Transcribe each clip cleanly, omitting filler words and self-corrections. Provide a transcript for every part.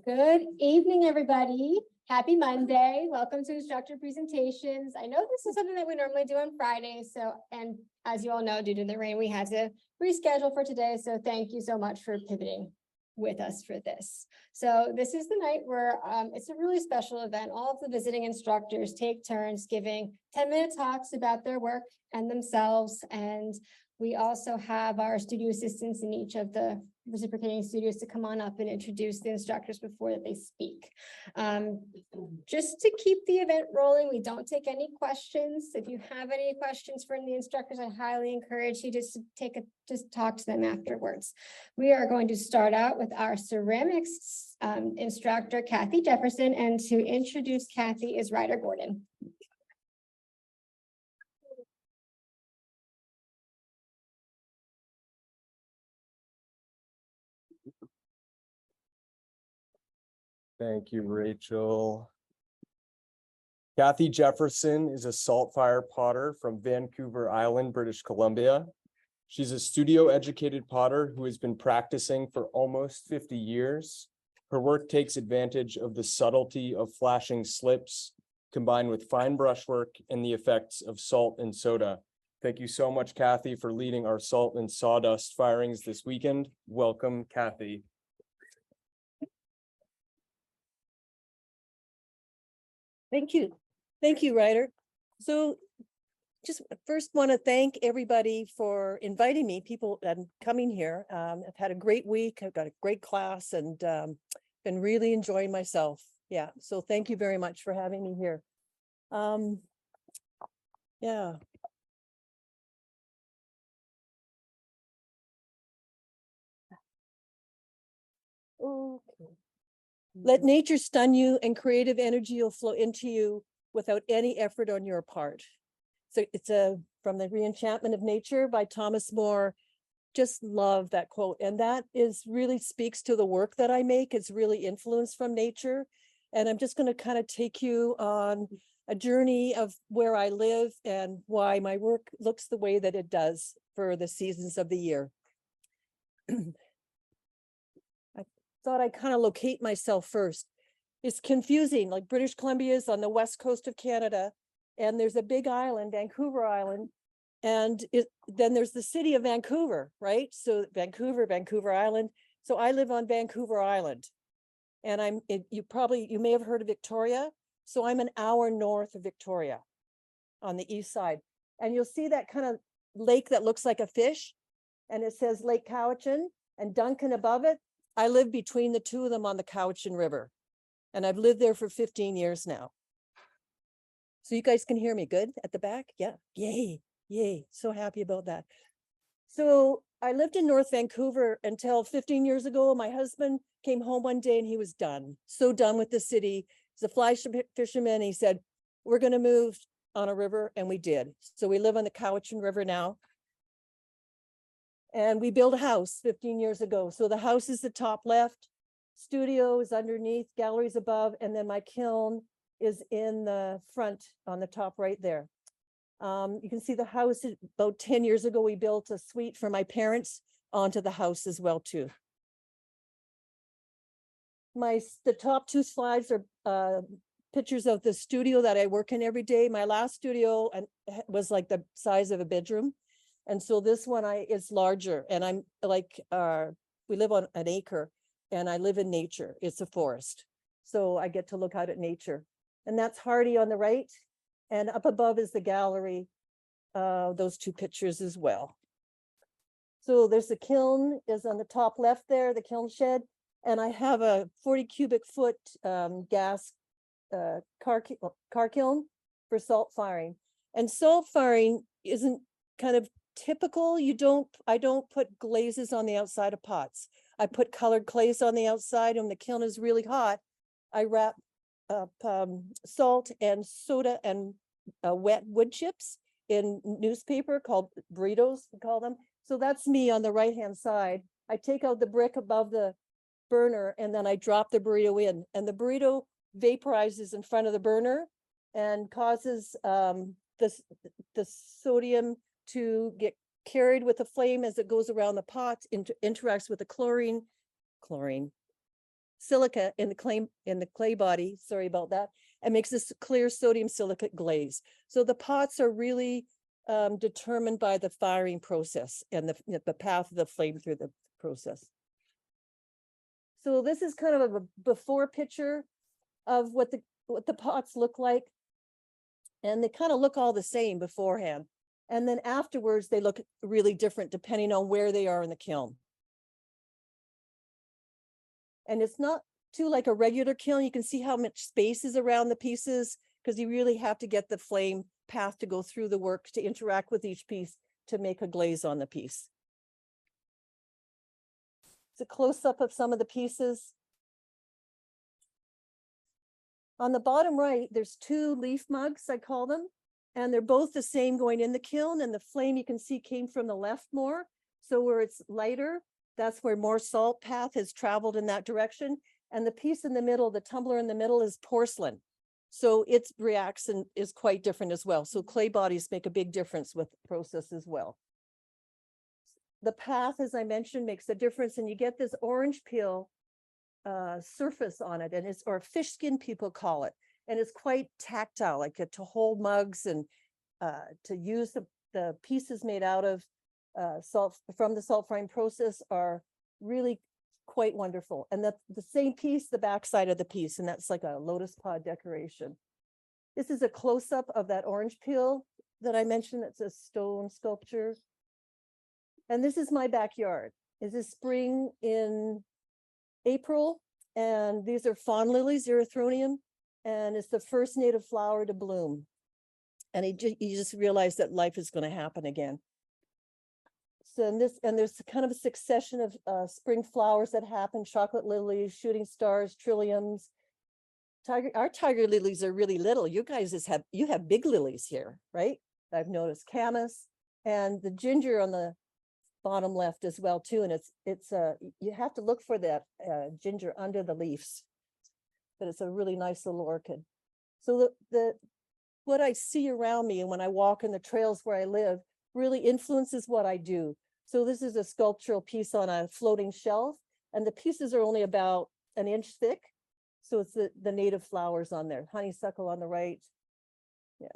Good evening, everybody. Happy Monday. Welcome to Instructor Presentations. I know this is something that we normally do on Fridays. And as you all know, due to the rain, we had to reschedule for today. So thank you so much for pivoting with us for this. So this is the night where it's a really special event. All of the visiting instructors take turns giving 10-minute talks about their work and themselves. And we also have our studio assistants in each of the reciprocating studios to come on up and introduce the instructors before they speak. Just to keep the event rolling, we don't take any questions. If you have any questions from the instructors, I highly encourage you just talk to them afterwards. We are going to start out with our ceramics instructor, Cathi Jefferson, and to introduce Cathi is Ryder Gordon. Thank you, Rachel. Cathi Jefferson is a salt fire potter from Vancouver Island, British Columbia. She's a studio-educated potter who has been practicing for almost 50 years. Her work takes advantage of the subtlety of flashing slips, combined with fine brushwork and the effects of salt and soda. Thank you so much, Cathi, for leading our salt and sawdust firings this weekend. Welcome, Cathi. Thank you. Thank you, Ryder. So just first want to thank everybody for inviting me, people and coming here. I've had a great week. I've got a great class and been really enjoying myself. Yeah. So thank you very much for having me here. Yeah. Okay. Let nature stun you and creative energy will flow into you without any effort on your part. So it's from the Reenchantment of Nature by Thomas More. Just love that quote. And that really speaks to the work that I make. It's really influenced from nature. And I'm just going to kind of take you on a journey of where I live and why my work looks the way that it does for the seasons of the year. Thought I'd kind of locate myself first. It's confusing, like British Columbia is on the west coast of Canada, and there's a big island, Vancouver Island, and then there's the city of Vancouver, right? So Vancouver Island. So I live on Vancouver Island, and you may have heard of Victoria. So I'm an hour north of Victoria on the east side. And you'll see that kind of lake that looks like a fish, and it says Lake Cowichan, and Duncan above it. I live between the two of them on the Cowichan River, and I've lived there for 15 years now. So you guys can hear me good at the back? Yeah, yay, yay, so happy about that. So I lived in North Vancouver until 15 years ago. My husband came home one day and he was done, so done with the city. He's a fly fisherman. He said, we're gonna move on a river, and we did. So we live on the Cowichan River now. And we built a house 15 years ago. So the house is the top left, studio is underneath, galleries above, and then my kiln is in the front on the top right there. You can see the house about 10 years ago, we built a suite for my parents onto the house as well too. The top two slides are pictures of the studio that I work in every day. My last studio was like the size of a bedroom. And so this one is larger, and I'm like, we live on an acre and I live in nature. It's a forest. So I get to look out at nature, and that's Hardy on the right. And up above is the gallery, those two pictures as well. So there's the kiln is on the top left there, the kiln shed. And I have a 40 cubic foot gas car kiln for salt firing. And salt firing isn't kind of typical. I don't put glazes on the outside of pots. I put colored clays on the outside, and when the kiln is really hot, I wrap up salt and soda and wet wood chips in newspaper called burritos, we call them. So that's me on the right-hand side. I take out the brick above the burner, and then I drop the burrito in, and the burrito vaporizes in front of the burner and causes the sodium to get carried with the flame as it goes around the pot, interacts with the chlorine, chlorine. Silica in the clay body, sorry about that, and makes this clear sodium silicate glaze. So the pots are really determined by the firing process and the path of the flame through the process. So this is kind of a before picture of what the pots look like. And they kind of look all the same beforehand. And then afterwards, they look really different depending on where they are in the kiln. And it's not too like a regular kiln. You can see how much space is around the pieces because you really have to get the flame path to go through the work to interact with each piece to make a glaze on the piece. It's a close-up of some of the pieces. On the bottom right, there's 2 leaf mugs, I call them, and they're both the same going in the kiln, and the flame you can see came from the left more. So where it's lighter, that's where more salt path has traveled in that direction. And the piece in the middle, the tumbler in the middle is porcelain. So its reaction is quite different as well. So clay bodies make a big difference with the process as well. The path, as I mentioned, makes a difference, and you get this orange peel surface on it, and it's, or fish skin people call it, and it's quite tactile, like to hold mugs and to use the pieces made out of salt from the salt frying process are really quite wonderful. And the same piece, the backside of the piece, and that's like a lotus pod decoration. This is a close-up of that orange peel that I mentioned. It's a stone sculpture. And this is my backyard. It's a spring in April, and these are fawn lilies, erythronium, and it's the first native flower to bloom. And you just realize that life is going to happen again. So there's kind of a succession of spring flowers that happen: chocolate lilies, shooting stars, trilliums. Our tiger lilies are really little. You guys you have big lilies here, right? I've noticed camas, and the ginger on the bottom left as well too. And it's you have to look for that ginger under the leaves, but it's a really nice little orchid. So what I see around me and when I walk in the trails where I live really influences what I do. So this is a sculptural piece on a floating shelf, and the pieces are only about 1 inch thick. So it's the native flowers on there, honeysuckle on the right. Yeah.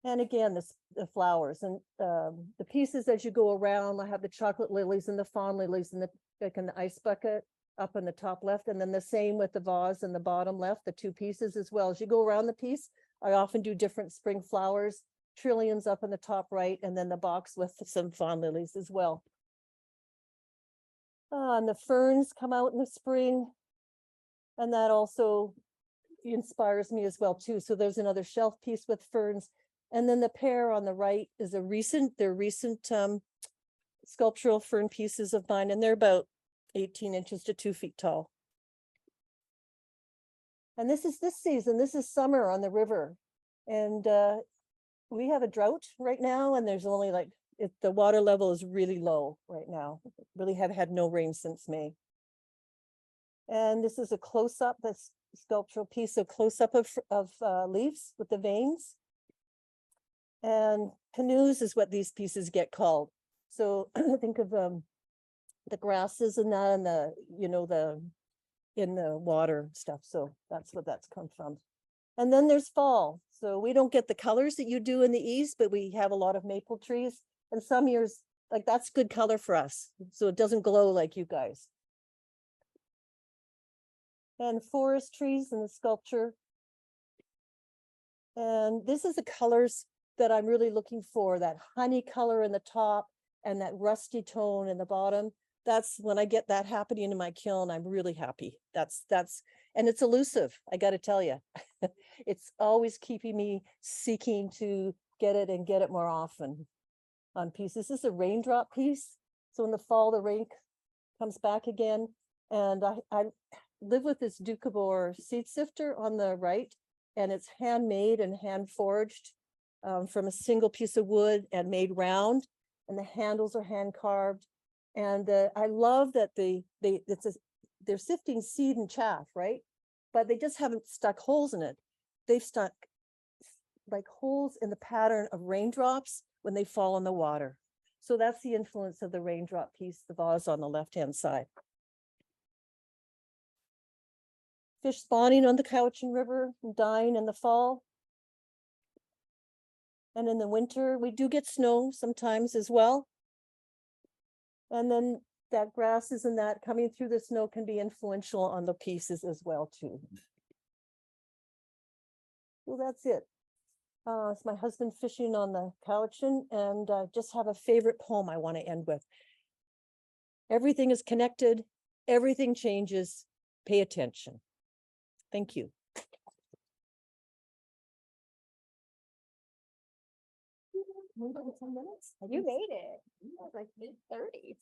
And again, the flowers and the pieces as you go around. I have the chocolate lilies and the fawn lilies and the ice bucket up in the top left, and then the same with the vase in the bottom left, the 2 pieces as well. As you go around the piece, I often do different spring flowers, trilliums up in the top right, and then the box with some fawn lilies as well. And the ferns come out in the spring, and that also inspires me as well too. So there's another shelf piece with ferns. And then the pair on the right is they're recent sculptural fern pieces of mine, and they're about 18 inches to 2 feet tall. And this is this season, this is summer on the river. And we have a drought right now, and there's only like, the water level is really low right now. Really have had no rain since May. And this is a close-up, this sculptural piece, a close-up of leaves with the veins. And canoes is what these pieces get called. So think of the grasses and that, and in the water stuff. So that's what that's come from. And then there's fall. So we don't get the colors that you do in the east, but we have a lot of maple trees. And some years, like that's good color for us. So it doesn't glow like you guys. And forest trees in the sculpture. And this is the colors that I'm really looking for, that honey color in the top and that rusty tone in the bottom. That's when I get that happening in my kiln, I'm really happy. And it's elusive, I got to tell you. It's always keeping me seeking to get it and get it more often on pieces. This is a raindrop piece. So in the fall, the rain comes back again. And I live with this Ducabor seed sifter on the right, and it's handmade and hand forged from a single piece of wood and made round, and the handles are hand carved. And I love that they're sifting seed and chaff, right? But they just haven't stuck holes in it. They've stuck like holes in the pattern of raindrops when they fall in the water. So that's the influence of the raindrop piece, the vase on the left-hand side. Fish spawning on the Cowichan River, and dying in the fall. And in the winter, we do get snow sometimes as well. And then that grasses and that coming through the snow can be influential on the pieces as well too. Well, that's it. It's my husband fishing on the Cowichan, and just have a favorite poem I want to end with. Everything is connected, everything changes, pay attention. Thank you. You made it. It was like mid-30s.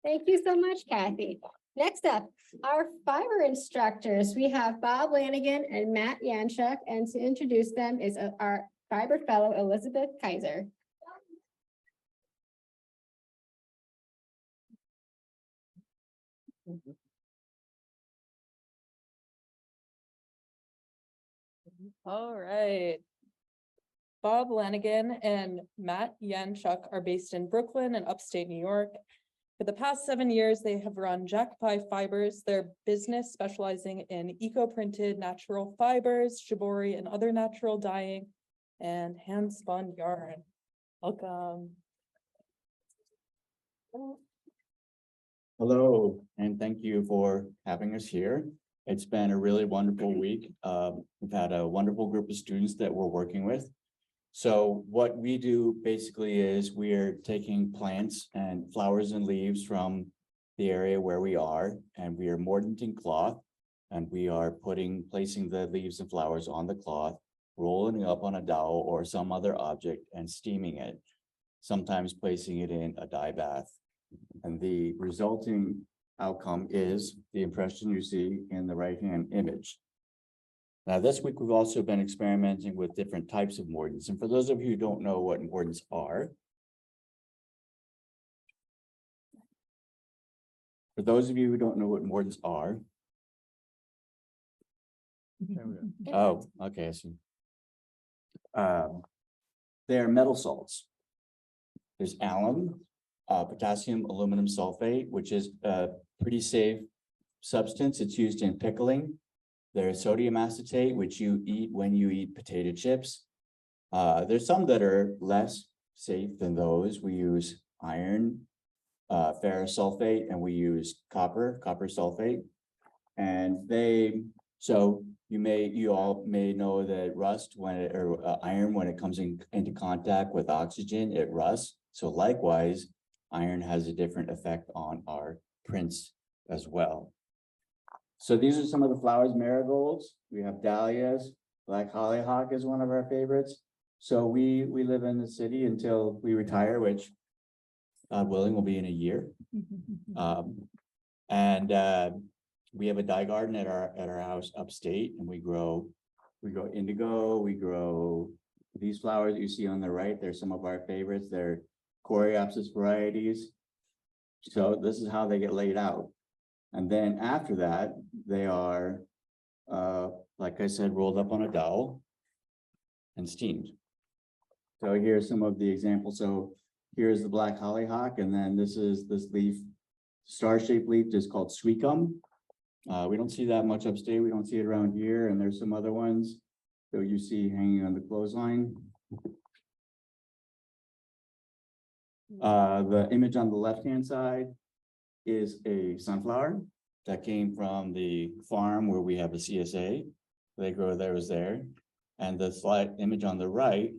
Thank you so much, Cathi. Next up, our fiber instructors. We have Bob Lanaghan and Matt Yanchuk, and to introduce them is our fiber fellow, Elizabeth Kaiser. All right. Bob Lanaghan and Matt Yanchuk are based in Brooklyn and upstate New York. For the past 7 years, they have run Jackpie Fibers, their business specializing in eco-printed natural fibers, shibori, and other natural dyeing, and hand-spun yarn. Welcome. Hello, and thank you for having us here. It's been a really wonderful week. We've had a wonderful group of students that we're working with. So what we do basically is we are taking plants and flowers and leaves from the area where we are, and we are mordanting cloth, and we are placing the leaves and flowers on the cloth, rolling it up on a dowel or some other object and steaming it, sometimes placing it in a dye bath. And the resulting outcome is the impression you see in the right-hand image. Now, this week, we've also been experimenting with different types of mordants. And for those of you who don't know what mordants are, oh, okay, I see. They're metal salts. There's alum, potassium aluminum sulfate, which is a pretty safe substance. It's used in pickling. There's sodium acetate, which you eat when you eat potato chips. There's some that are less safe than those. We use iron, ferrous sulfate, and we use copper sulfate. And you all may know that iron, when it comes into contact with oxygen, it rusts. So likewise, iron has a different effect on our prints as well. So these are some of the flowers, marigolds. We have dahlias. Black hollyhock is one of our favorites. So we live in the city until we retire, which God willing will be in a year. We have a dye garden at our house upstate, and we grow indigo. We grow these flowers that you see on the right. They're some of our favorites. They're Coreopsis varieties. So this is how they get laid out. And then after that, they are, like I said, rolled up on a dowel and steamed. So here's some of the examples. So here's the black hollyhock, and then this leaf, star-shaped leaf is called sweetgum. We don't see that much upstate. We don't see it around here. And there's some other ones that you see hanging on the clothesline. The image on the left-hand side is a sunflower that came from the farm where we have a CSA. They grow theirs there. And the slide image on the right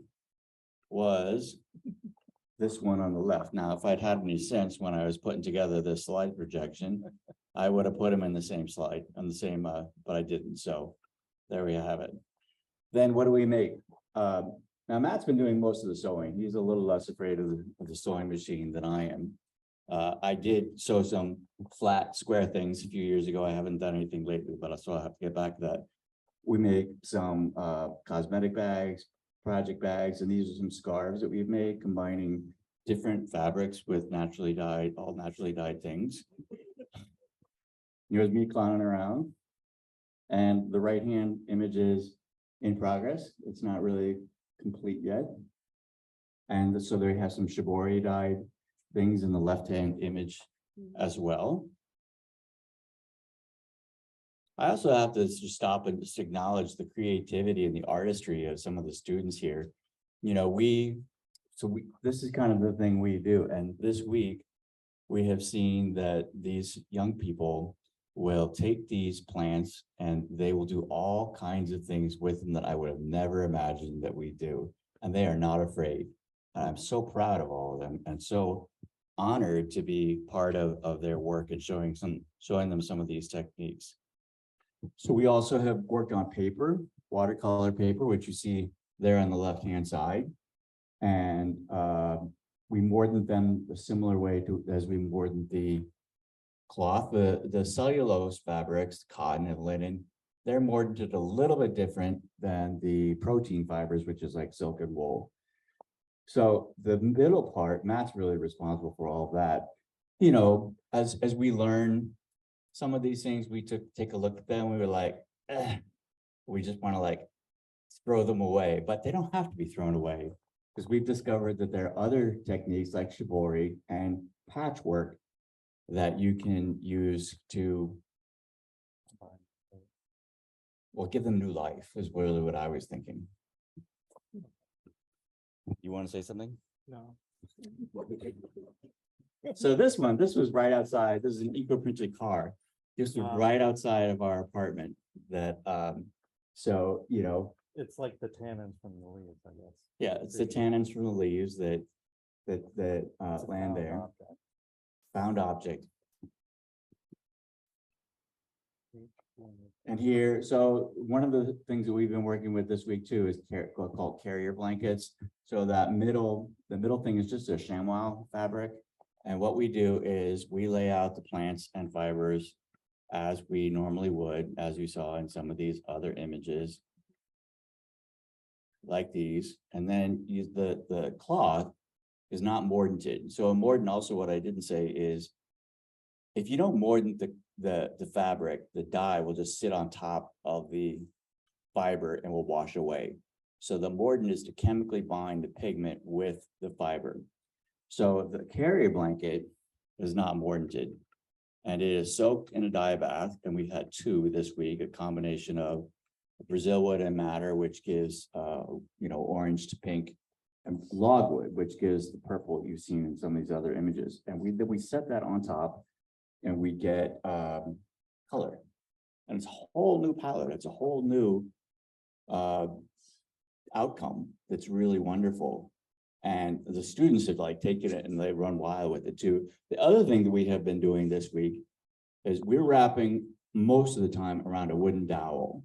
was this one on the left. Now, if I'd had any sense when I was putting together this slide projection, I would have put them in the same slide, but I didn't. So there we have it. Then what do we make? Now, Matt's been doing most of the sewing. He's a little less afraid of the sewing machine than I am. I did sew some flat square things a few years ago. I haven't done anything lately, but I'll still have to get back to that. We make some cosmetic bags, project bags, and these are some scarves that we've made, combining different fabrics with all naturally dyed things. Here's me clowning around. And the right-hand image is in progress. It's not really complete yet. And so they have some shibori dyed things in the left-hand image as well. I also have to just stop and just acknowledge the creativity and the artistry of some of the students here. You know, this is kind of the thing we do. And this week, we have seen that these young people will take these plants and they will do all kinds of things with them that I would have never imagined that we do. And they are not afraid. And I'm so proud of all of them and so honored to be part of their work and showing them some of these techniques. So we also have worked on paper, watercolor paper, which you see there on the left-hand side. And we mordant them a similar way to as we mordant the cloth. The cellulose fabrics, cotton and linen, they're mordanted a little bit different than the protein fibers, which is like silk and wool. So the middle part, Matt's really responsible for all of that. You know, as we learn some of these things, we take a look at them, we were like, we just want to like throw them away, but they don't have to be thrown away because we've discovered that there are other techniques like shibori and patchwork that you can use to, well, give them new life is really what I was thinking. You want to say something? No. So this was right outside. This is an eco-printed car. This was right outside of our apartment that, so, you know. It's like the tannins from the leaves, I guess. Yeah, it's the tannins from the leaves that land there. Found object. And here, so one of the things that we've been working with this week too is called carrier blankets. So the middle thing is just a chamois fabric. And what we do is we lay out the plants and fibers as we normally would, as you saw in some of these other images. Like these, and then use the cloth is not mordanted. So a mordant, also what I didn't say is, if you don't mordant the fabric, the dye will just sit on top of the fiber and will wash away. So the mordant is to chemically bind the pigment with the fiber. So the carrier blanket is not mordanted, and it is soaked in a dye bath. And we had two this week, a combination of Brazil wood and madder, which gives you know, orange to pink, and logwood, which gives the purple you've seen in some of these other images. And we set that on top, and we get color, and it's a whole new palette. It's a whole new outcome that's really wonderful. And the students have like taken it and they run wild with it too. The other thing that we have been doing this week is we're wrapping most of the time around a wooden dowel.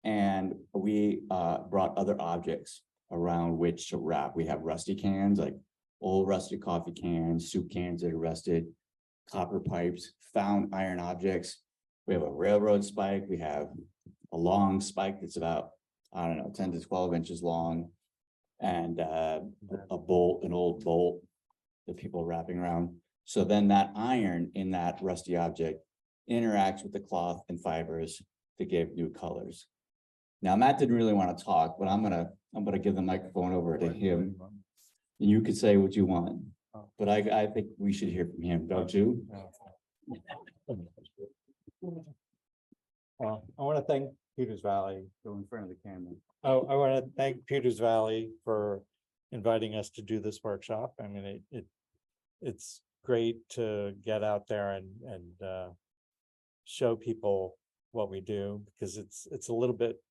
And we brought other objects around which to wrap. We have rusty cans, like old rusted coffee cans, soup cans that are rusted, copper pipes, found iron objects. We have a railroad spike. We have a long spike that's about, I don't know, 10 to 12 inches long, and a bolt, an old bolt that people are wrapping around. So then that iron in that rusty object interacts with the cloth and fibers to give new colors. Now, Matt didn't really want to talk, but I'm gonna give the microphone over to him. And you could say what you want, but I think we should hear from him, don't you? Well, I want to thank Peters Valley. Go in front of the camera. Oh, I want to thank Peters Valley for inviting us to do this workshop. I mean, it's great to get out there and show people what we do, because it's a little bit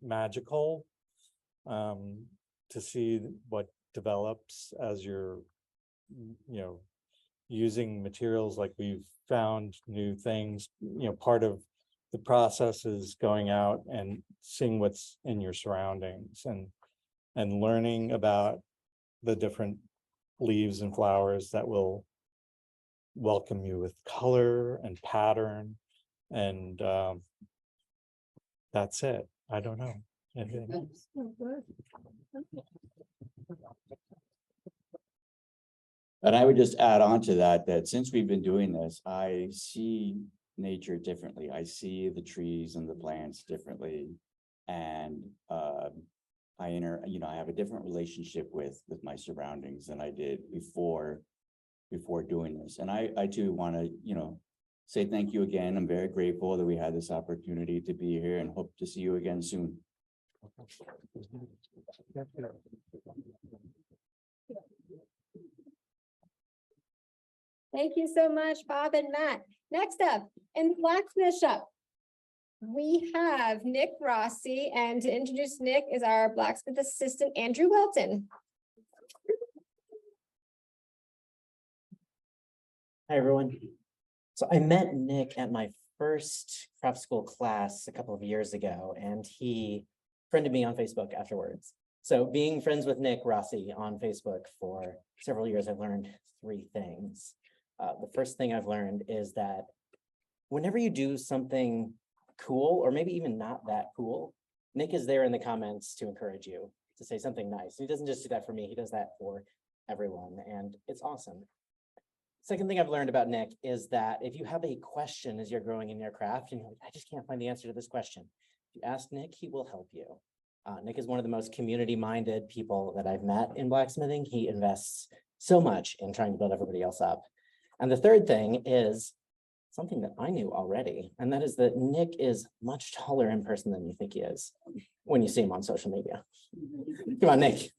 magical to see what develops as you're, you know, using materials. Like we've found new things, you know, part of the process is going out and seeing what's in your surroundings and learning about the different leaves and flowers that will welcome you with color and pattern. And that's it. I don't know. And I would just add on to that since we've been doing this, I see nature differently. I see the trees and the plants differently. And I have a different relationship with my surroundings than I did before doing this. And I too want to, say thank you again. I'm very grateful that we had this opportunity to be here and hope to see you again soon. Thank you so much, Bob and Matt. Next up, in the blacksmith shop, we have Nick Rossi, and to introduce Nick is our blacksmith assistant, Andrew Welton. Hi, everyone. So I met Nick at my first craft school class a couple of years ago, and he friended me on Facebook afterwards. So being friends with Nick Rossi on Facebook for several years, I've learned 3 things. The first thing I've learned is that whenever you do something cool, or maybe even not that cool, Nick is there in the comments to encourage you to say something nice. He doesn't just do that for me, he does that for everyone, and it's awesome. Second thing I've learned about Nick is that if you have a question as you're growing in your craft and you're like, I just can't find the answer to this question, if you ask Nick, he will help you. Nick is one of the most community-minded people that I've met in blacksmithing. He invests so much in trying to build everybody else up. And the third thing is something that I knew already, and that is that Nick is much taller in person than you think he is when you see him on social media. Come on, Nick.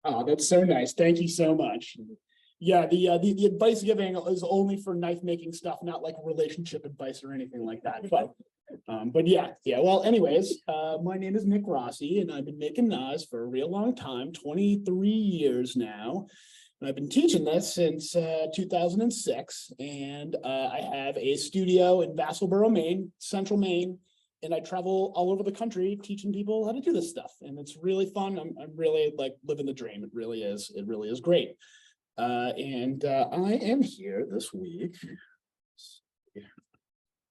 Oh, that's so nice. Thank you so much. Yeah, the advice giving is only for knife making stuff, not like relationship advice or anything like that. But yeah. Well, anyways, my name is Nick Rossi, and I've been making knives for a real long time, 23 years now. And I've been teaching this since 2006, and I have a studio in Vassalboro, Maine, Central Maine. And I travel all over the country teaching people how to do this stuff. And it's really fun. I'm really like living the dream. It really is. It really is great. I am here this week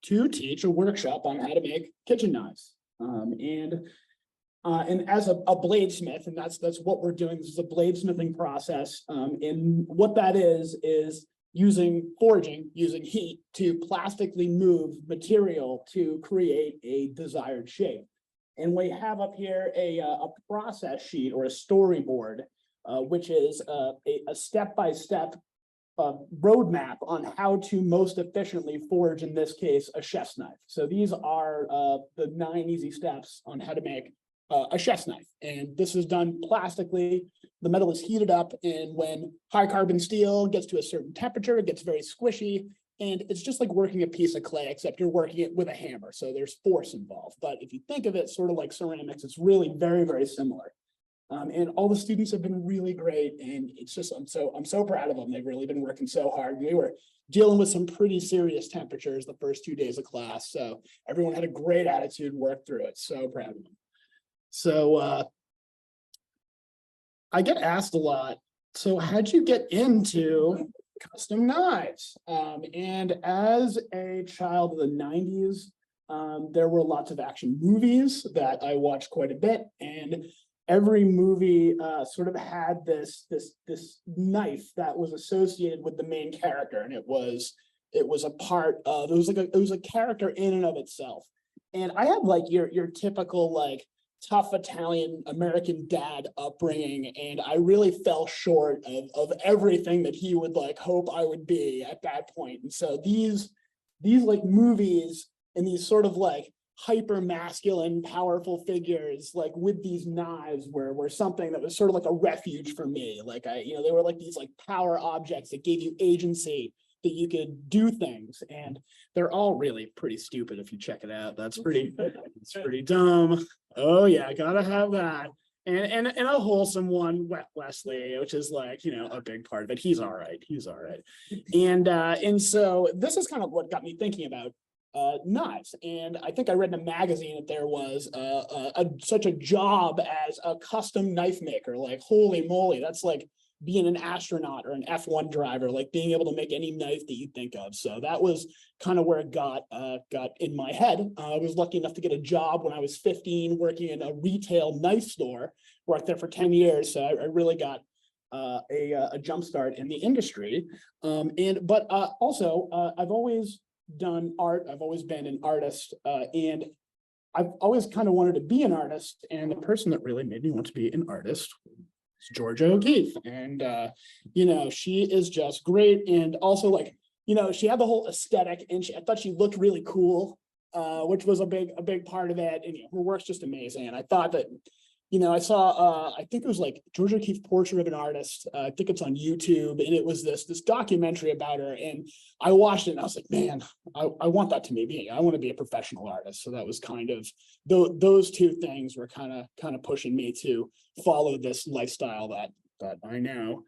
to teach a workshop on how to make kitchen knives. And as a bladesmith, and that's what we're doing. This is a bladesmithing process. And what that is forging using heat to plastically move material to create a desired shape. And we have up here a process sheet or a storyboard, which is a step-by-step roadmap on how to most efficiently forge, in this case, a chef's knife. So these are the 9 easy steps on how to make a chef's knife. And this is done plastically. The metal is heated up, and when high carbon steel gets to a certain temperature, it gets very squishy, and it's just like working a piece of clay, except you're working it with a hammer. So there's force involved. But if you think of it sort of like ceramics, it's really very, very similar. And all the students have been really great, and it's just I'm so proud of them. They've really been working so hard. We were dealing with some pretty serious temperatures the first 2 days of class, so everyone had a great attitude, worked through it. So proud of them. So I get asked a lot, so how'd you get into custom knives? And as a child of the 90s, there were lots of action movies that I watched quite a bit, and every movie sort of had this knife that was associated with the main character, and it was a part of, it was a character in and of itself. And I had like your typical like tough Italian American dad upbringing, and I really fell short of everything that he would like hope I would be at that point. And so these like movies and these sort of like hyper masculine, powerful figures like with these knives were something that was sort of like a refuge for me. Like they were like these like power objects that gave you agency, that you could do things, and they're all really pretty stupid if you check it out. It's pretty dumb. Oh yeah, gotta have that. And a wholesome one, Wesley, which is like, a big part of it. He's all right. And so this is kind of what got me thinking about knives. And I think I read in a magazine that there was such a job as a custom knife maker. Like, holy moly, that's like being an astronaut or an F1 driver, like being able to make any knife that you think of. So that was kind of where it got in my head. I was lucky enough to get a job when I was 15 working in a retail knife store, worked there for 10 years. So I really got a jumpstart in the industry. But also, I've always done art. I've always been an artist, and I've always kind of wanted to be an artist. And the person that really made me want to be an artist is Georgia O'Keeffe. And, you know, she is just great. And also, like, you know, she had the whole aesthetic, and I thought she looked really cool, which was a big part of it. And you know, her work's just amazing. And I thought that, you know, I saw, I think it was like Georgia O'Keeffe Portrait of an Artist. I think it's on YouTube, and it was this documentary about her. And I watched it and I was like, man, I want that to me. I want to be a professional artist. So that was kind of, those two things were kind of pushing me to follow this lifestyle that I now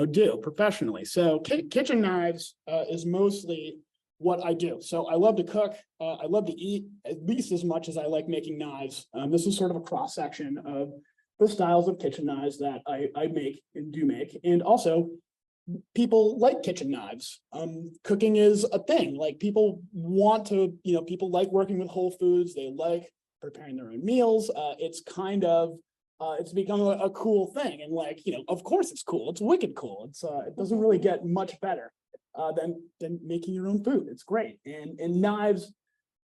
do professionally. So kitchen knives is mostly what I do. So I love to cook. I love to eat at least as much as I like making knives. This is sort of a cross section of the styles of kitchen knives that I make and do make. And also, people like kitchen knives. Cooking is a thing. Like, people want to, you know, people like working with whole foods. They like preparing their own meals. It's kind of, it's become a cool thing. And like, you know, of course it's cool. It's wicked cool. It doesn't really get much better than making your own food. It's great. And knives,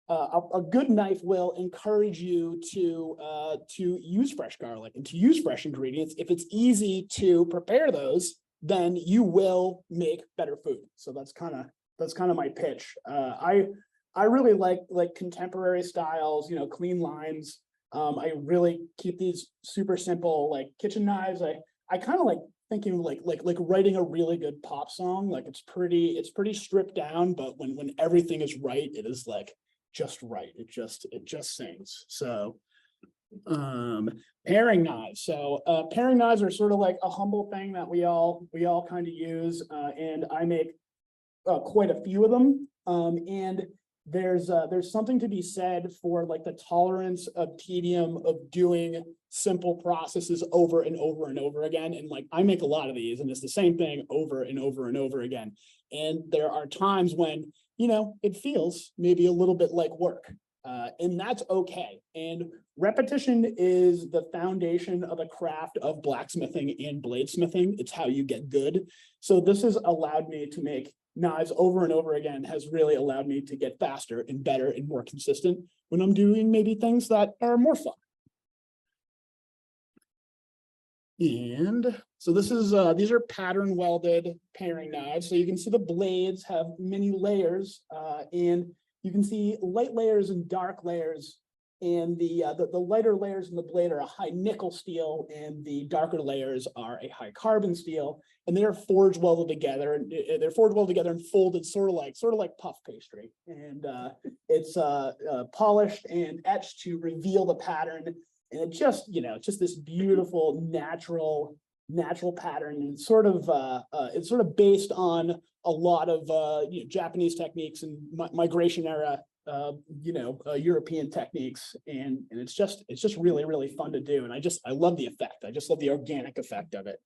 a good knife will encourage you to use fresh garlic and to use fresh ingredients. If it's easy to prepare those, then you will make better food. So that's kind of my pitch. I really like contemporary styles, you know, clean lines. I really keep these super simple, like kitchen knives. I kind of like thinking like writing a really good pop song. Like, it's pretty stripped down, but when everything is right, it is like just right. It just sings. So paring knives. So paring knives are sort of like a humble thing that we all kind of use, and I make quite a few of them. And there's something to be said for like the tolerance of tedium of doing simple processes over and over and over again. And like, I make a lot of these, and it's the same thing over and over and over again. And there are times when, you know, it feels maybe a little bit like work, and that's okay. And repetition is the foundation of a craft of blacksmithing and bladesmithing. It's how you get good. So this has allowed me to make knives over and over again, has really allowed me to get faster and better and more consistent when I'm doing maybe things that are more fun. And so this is, these are pattern welded paring knives. So you can see the blades have many layers, and you can see light layers and dark layers. And the lighter layers in the blade are a high nickel steel, and the darker layers are a high carbon steel. And they are forge welded together. And they're forge welded together and folded sort of like puff pastry. And it's polished and etched to reveal the pattern. And it just, you know, just this beautiful natural pattern. And it's sort of based on a lot of you know, Japanese techniques and migration era European techniques, and it's just really fun to do. And I love the effect. I just love the organic effect of it.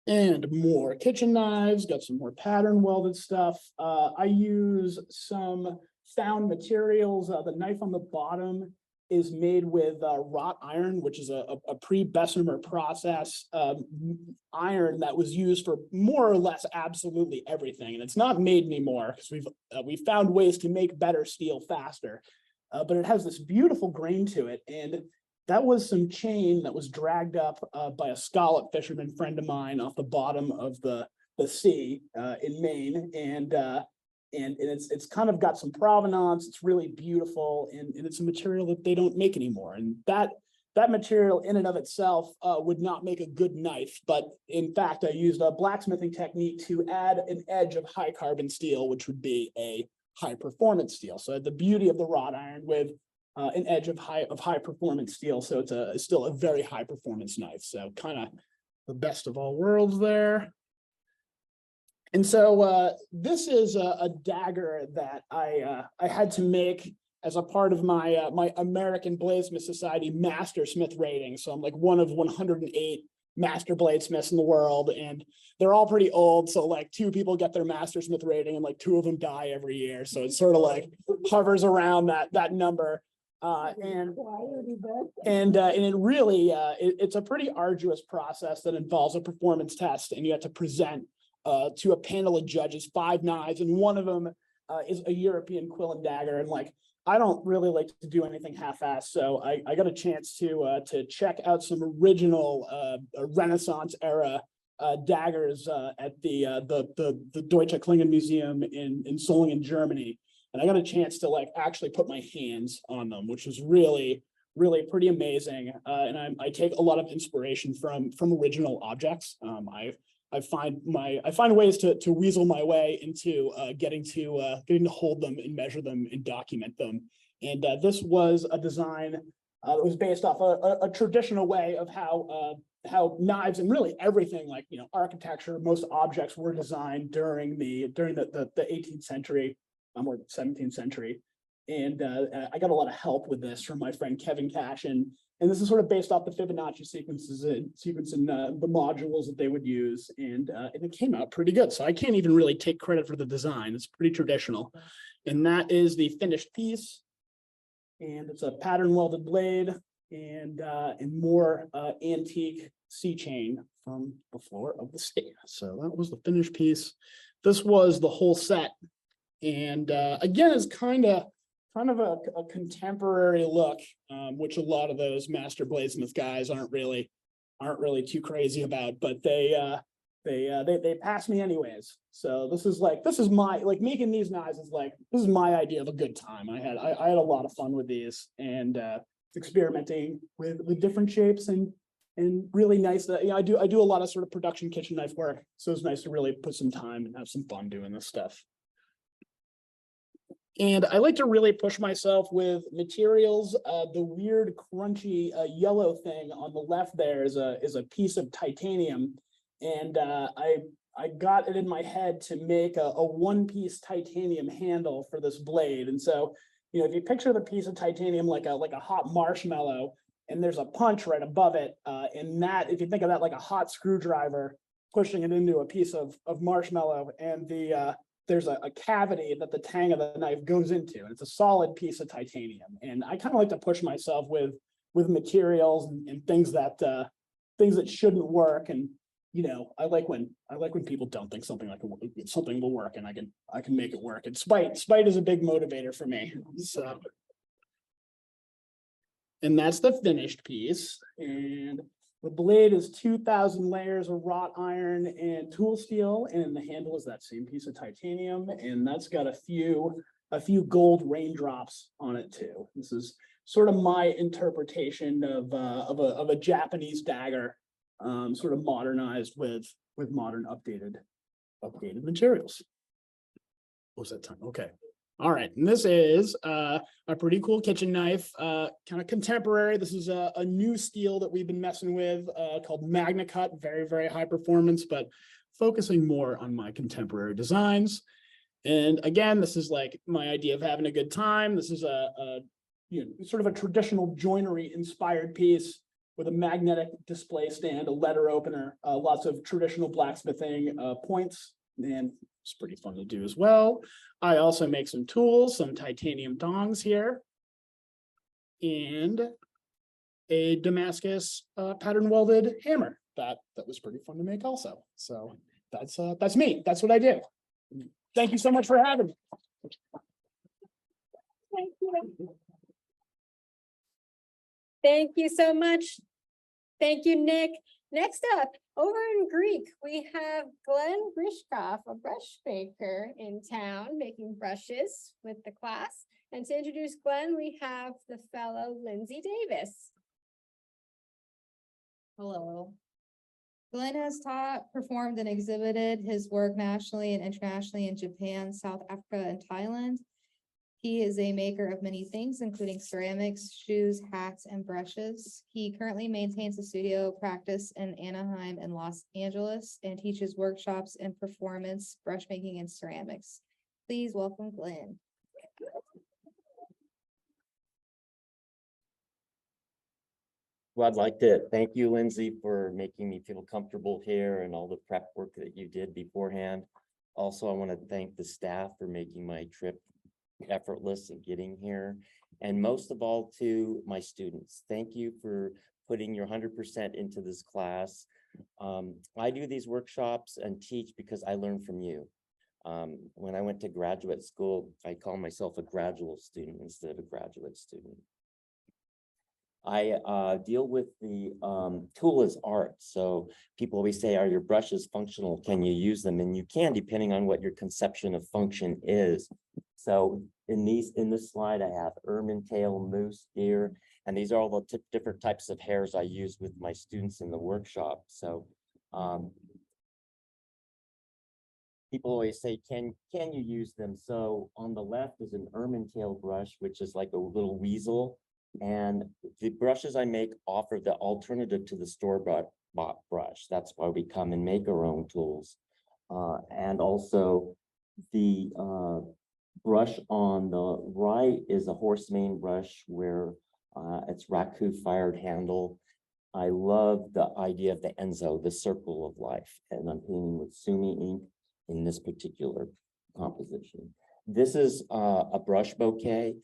And more kitchen knives, got some more pattern welded stuff. I use some found materials. The knife on the bottom is made with wrought iron, which is a pre-Bessemer process iron that was used for more or less absolutely everything. And it's not made anymore because we've found ways to make better steel faster. But it has this beautiful grain to it. And that was some chain that was dragged up by a scallop fisherman friend of mine off the bottom of the sea in Maine. And it's kind of got some provenance. It's really beautiful, and it's a material that they don't make anymore. And that material in and of itself would not make a good knife. But in fact, I used a blacksmithing technique to add an edge of high carbon steel, which would be a high performance steel. So I had the beauty of the wrought iron with an edge of high performance steel. So it's still a very high performance knife. So kind of the best of all worlds there. And so this is a dagger that I had to make as a part of my my American Bladesmith Society Master Smith rating. So I'm like one of 108 master bladesmiths in the world, and they're all pretty old. So like 2 people get their Master Smith rating, and like 2 of them die every year. So it sort of like hovers around that number. And it really, it's a pretty arduous process that involves a performance test, and you have to present to a panel of judges 5 knives, and one of them is a European quill and dagger. And like, I don't really like to do anything half-assed, so I got a chance to check out some original Renaissance era daggers at the Deutsche Klingen Museum in Solingen, Germany. And I got a chance to like actually put my hands on them, which was really, really pretty amazing. And I take a lot of inspiration from original objects. I find ways to weasel my way into getting to hold them and measure them and document them. And this was a design that was based off a traditional way of how knives and really everything, like, you know, architecture, most objects were designed during the 18th century or 17th century. And I got a lot of help with this from my friend Kevin Cash, and this is sort of based off the Fibonacci sequences and the modules that they would use, and it came out pretty good. So I can't even really take credit for the design. It's pretty traditional. And that is the finished piece, and it's a pattern welded blade and more antique C chain from the floor of the state. So that was the finished piece. This was the whole set. And again, it's kind of a contemporary look, which a lot of those master bladesmith guys aren't really too crazy about, but they pass me anyways. So this is my, like, making these knives is like, this is my idea of a good time. I had a lot of fun with these, and experimenting with different shapes and really nice that, you know, I do a lot of sort of production kitchen knife work. So it's nice to really put some time and have some fun doing this stuff. And I like to really push myself with materials. The weird crunchy yellow thing on the left there is a piece of titanium. And I got it in my head to make a one-piece titanium handle for this blade. And so, you know, if you picture the piece of titanium like a hot marshmallow, and there's a punch right above it, and that, if you think of that like a hot screwdriver pushing it into a piece of marshmallow, and there's a cavity that the tang of the knife goes into, and it's a solid piece of titanium. And I kind of like to push myself with materials and things that shouldn't work. And, you know, I like when people don't think something will work, and I can make it work. And spite is a big motivator for me. So, and that's the finished piece. And the blade is 2,000 layers of wrought iron and tool steel, and the handle is that same piece of titanium, and that's got a few gold raindrops on it too. This is sort of my interpretation of a Japanese dagger, sort of modernized with modern updated materials. What was that time? Okay. All right, and this is a pretty cool kitchen knife, kind of contemporary. This is a new steel that we've been messing with, called Magna Cut. Very, very high performance, but focusing more on my contemporary designs. And again, this is like my idea of having a good time. This is you know, sort of a traditional joinery inspired piece with a magnetic display stand, a letter opener, lots of traditional blacksmithing points, and it's pretty fun to do as well. I also make some tools, some titanium dongs here, and a Damascus pattern welded hammer that was pretty fun to make also. So that's me. That's what I do. Thank you so much for having me. Thank you. Thank you so much. Thank you, Nick. Next up, over in Greek, we have Glenn Grishkoff, a brush maker in town, making brushes with the class. And to introduce Glenn, we have the fellow Lindsay Davis. Hello. Glenn has taught, performed, and exhibited his work nationally and internationally in Japan, South Africa, and Thailand. He is a maker of many things, including ceramics, shoes, hats, and brushes. He currently maintains a studio practice in Anaheim and Los Angeles and teaches workshops in performance, brush making, and ceramics. Please welcome Glenn. Well, I'd like to thank you, Lindsay, for making me feel comfortable here and all the prep work that you did beforehand. Also, I want to thank the staff for making my trip effortless in getting here. and most of all to my students. Thank you for putting your 100% into this class. I do these workshops and teach because I learn from you. When I went to graduate school, I call myself a graduate student instead of a graduate student. I deal with the tool as art. So people always say, are your brushes functional? Can you use them? And you can, depending on what your conception of function is. So in this slide, I have ermine tail, moose, deer, and these are all the different types of hairs I use with my students in the workshop. So people always say, can you use them? So on the left is an ermine tail brush, which is like a little weasel. And the brushes I make offer the alternative to the store-bought brush. That's why we come and make our own tools. And also the brush on the right is a horse mane brush where it's raku fired handle. I love the idea of the Enzo, the circle of life. And I'm painting with Sumi ink in this particular composition. This is a brush bouquet.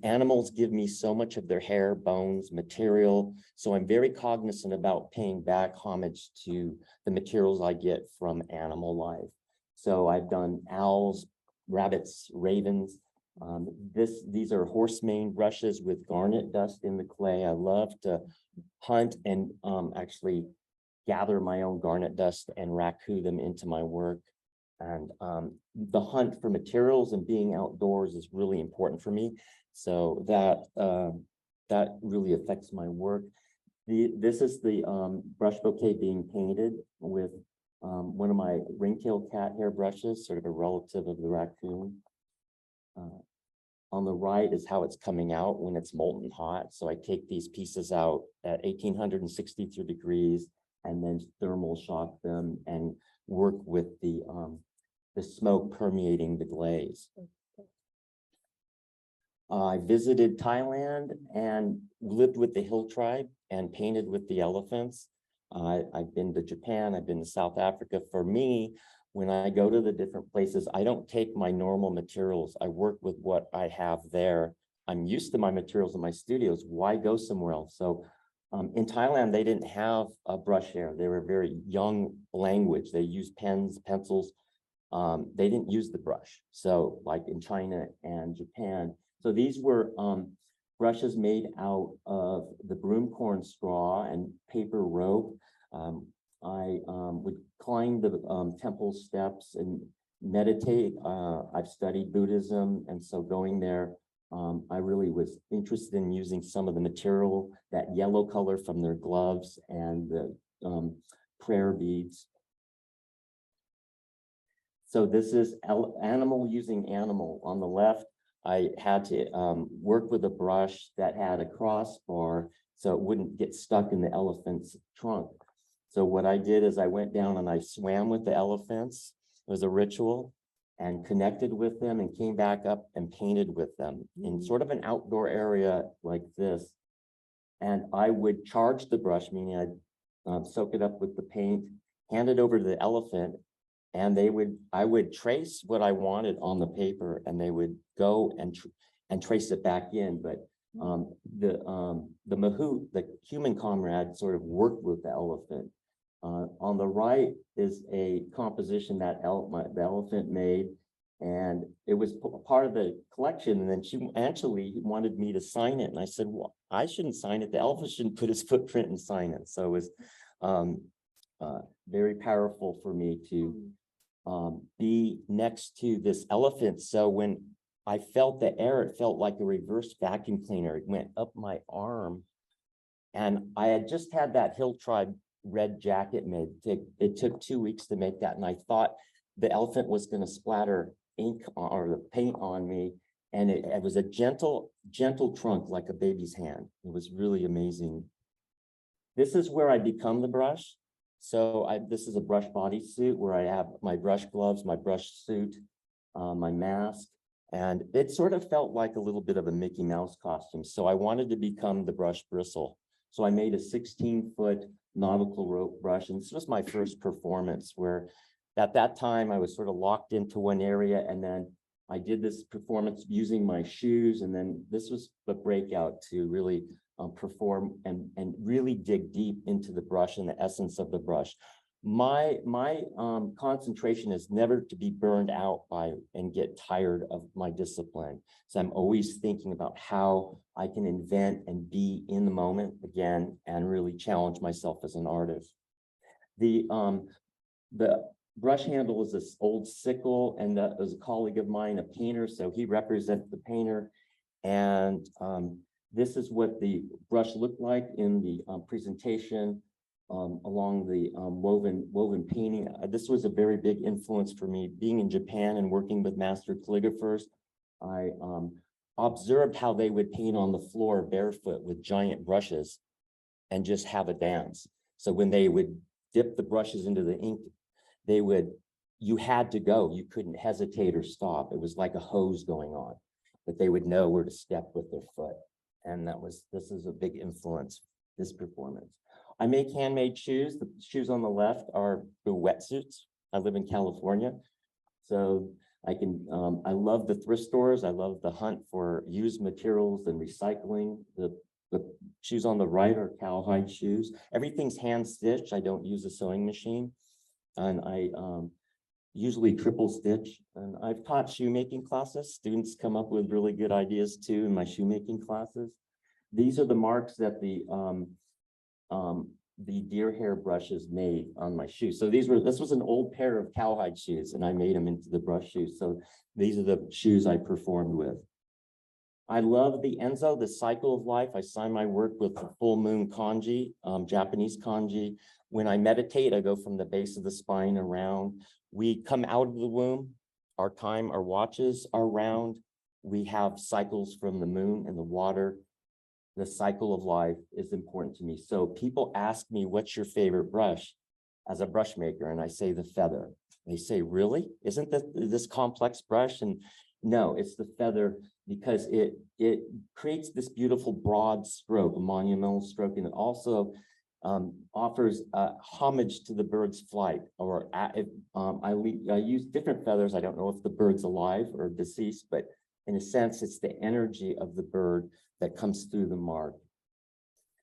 Animals give me so much of their hair, bones, material. So I'm very cognizant about paying back homage to the materials I get from animal life. So I've done owls, rabbits, ravens. These are horse mane brushes with garnet dust in the clay. I love to hunt and actually gather my own garnet dust and raku them into my work. And the hunt for materials and being outdoors is really important for me. So that really affects my work. This is the brush bouquet being painted with one of my ringtail cat hair brushes, sort of a relative of the raccoon. On the right is how it's coming out when it's molten hot. So I take these pieces out at 1863 degrees and then thermal shock them and work with the smoke permeating the glaze. I visited Thailand and lived with the hill tribe and painted with the elephants. I've been to Japan, I've been to South Africa. For me, when I go to the different places, I don't take my normal materials. I work with what I have there. I'm used to my materials in my studios. Why go somewhere else? So in Thailand, they didn't have a brush hair. They were very young language. They used pens, pencils. They didn't use the brush. So like in China and Japan. So these were brushes made out of the broomcorn straw and paper rope. I would climb the temple steps and meditate. I've studied Buddhism. And so going there, I really was interested in using some of the material, that yellow color from their gloves and the prayer beads. So this is animal using animal. On the left, I had to work with a brush that had a crossbar so it wouldn't get stuck in the elephant's trunk. So what I did is I went down and I swam with the elephants. It was a ritual, and connected with them and came back up and painted with them in sort of an outdoor area like this. And I would charge the brush, meaning I'd soak it up with the paint, hand it over to the elephant, and I would trace what I wanted on the paper, and they would go and trace it back in. But the mahout, the human comrade, sort of worked with the elephant. On the right is a composition that the elephant made, and it was part of the collection. And then she actually wanted me to sign it, and I said, well, I shouldn't sign it. The elephant shouldn't put his footprint and sign it. So it was very powerful for me to be next to this elephant. So when I felt the air, it felt like a reverse vacuum cleaner. It went up my arm, and I had just had that Hill Tribe red jacket made. It took 2 weeks to make that, and I thought the elephant was going to splatter ink or the paint on me, and it was a gentle trunk like a baby's hand. It was really amazing. This is where I become the brush. So this is a brush bodysuit where I have my brush gloves, my brush suit, my mask, and it sort of felt like a little bit of a Mickey Mouse costume. So I wanted to become the brush bristle. So I made a 16-foot nautical rope brush, and this was my first performance where at that time I was sort of locked into one area, and then I did this performance using my shoes, and then this was the breakout to really perform and really dig deep into the brush and the essence of the brush. My concentration is never to be burned out by and get tired of my discipline. So I'm always thinking about how I can invent and be in the moment again and really challenge myself as an artist. The brush handle is this old sickle, and that was a colleague of mine, a painter, so he represents the painter. And this is what the brush looked like in the presentation along the woven painting. This was a very big influence for me. Being in Japan and working with master calligraphers, I observed how they would paint on the floor barefoot with giant brushes and just have a dance. So when they would dip the brushes into the ink, you had to go. You couldn't hesitate or stop. It was like a hose going on, but they would know where to step with their foot. And this is a big influence, this performance. I make handmade shoes. The shoes on the left are the wetsuits. I live in California, so I love the thrift stores. I love the hunt for used materials and recycling. The shoes on the right are cowhide shoes. Everything's hand stitched. I don't use a sewing machine, and I usually triple stitch. And I've taught shoemaking classes. Students come up with really good ideas too in my shoemaking classes. These are the marks that the deer hair brushes made on my shoes. So this was an old pair of cowhide shoes, and I made them into the brush shoes. So these are the shoes I performed with. I love the Enzo, the cycle of life. I sign my work with the full moon kanji, Japanese kanji. When I meditate, I go from the base of the spine around. We come out of the womb. Our watches are round. We have cycles from the moon and the water. The cycle of life is important to me. So people ask me, what's your favorite brush as a brush maker? And I say the feather. They say, really? Isn't this complex brush? And no, it's the feather, because it creates this beautiful broad stroke, a monumental stroke, and it also offers homage to the bird's flight. Or I use different feathers. I don't know if the bird's alive or deceased, but in a sense, it's the energy of the bird that comes through the mark.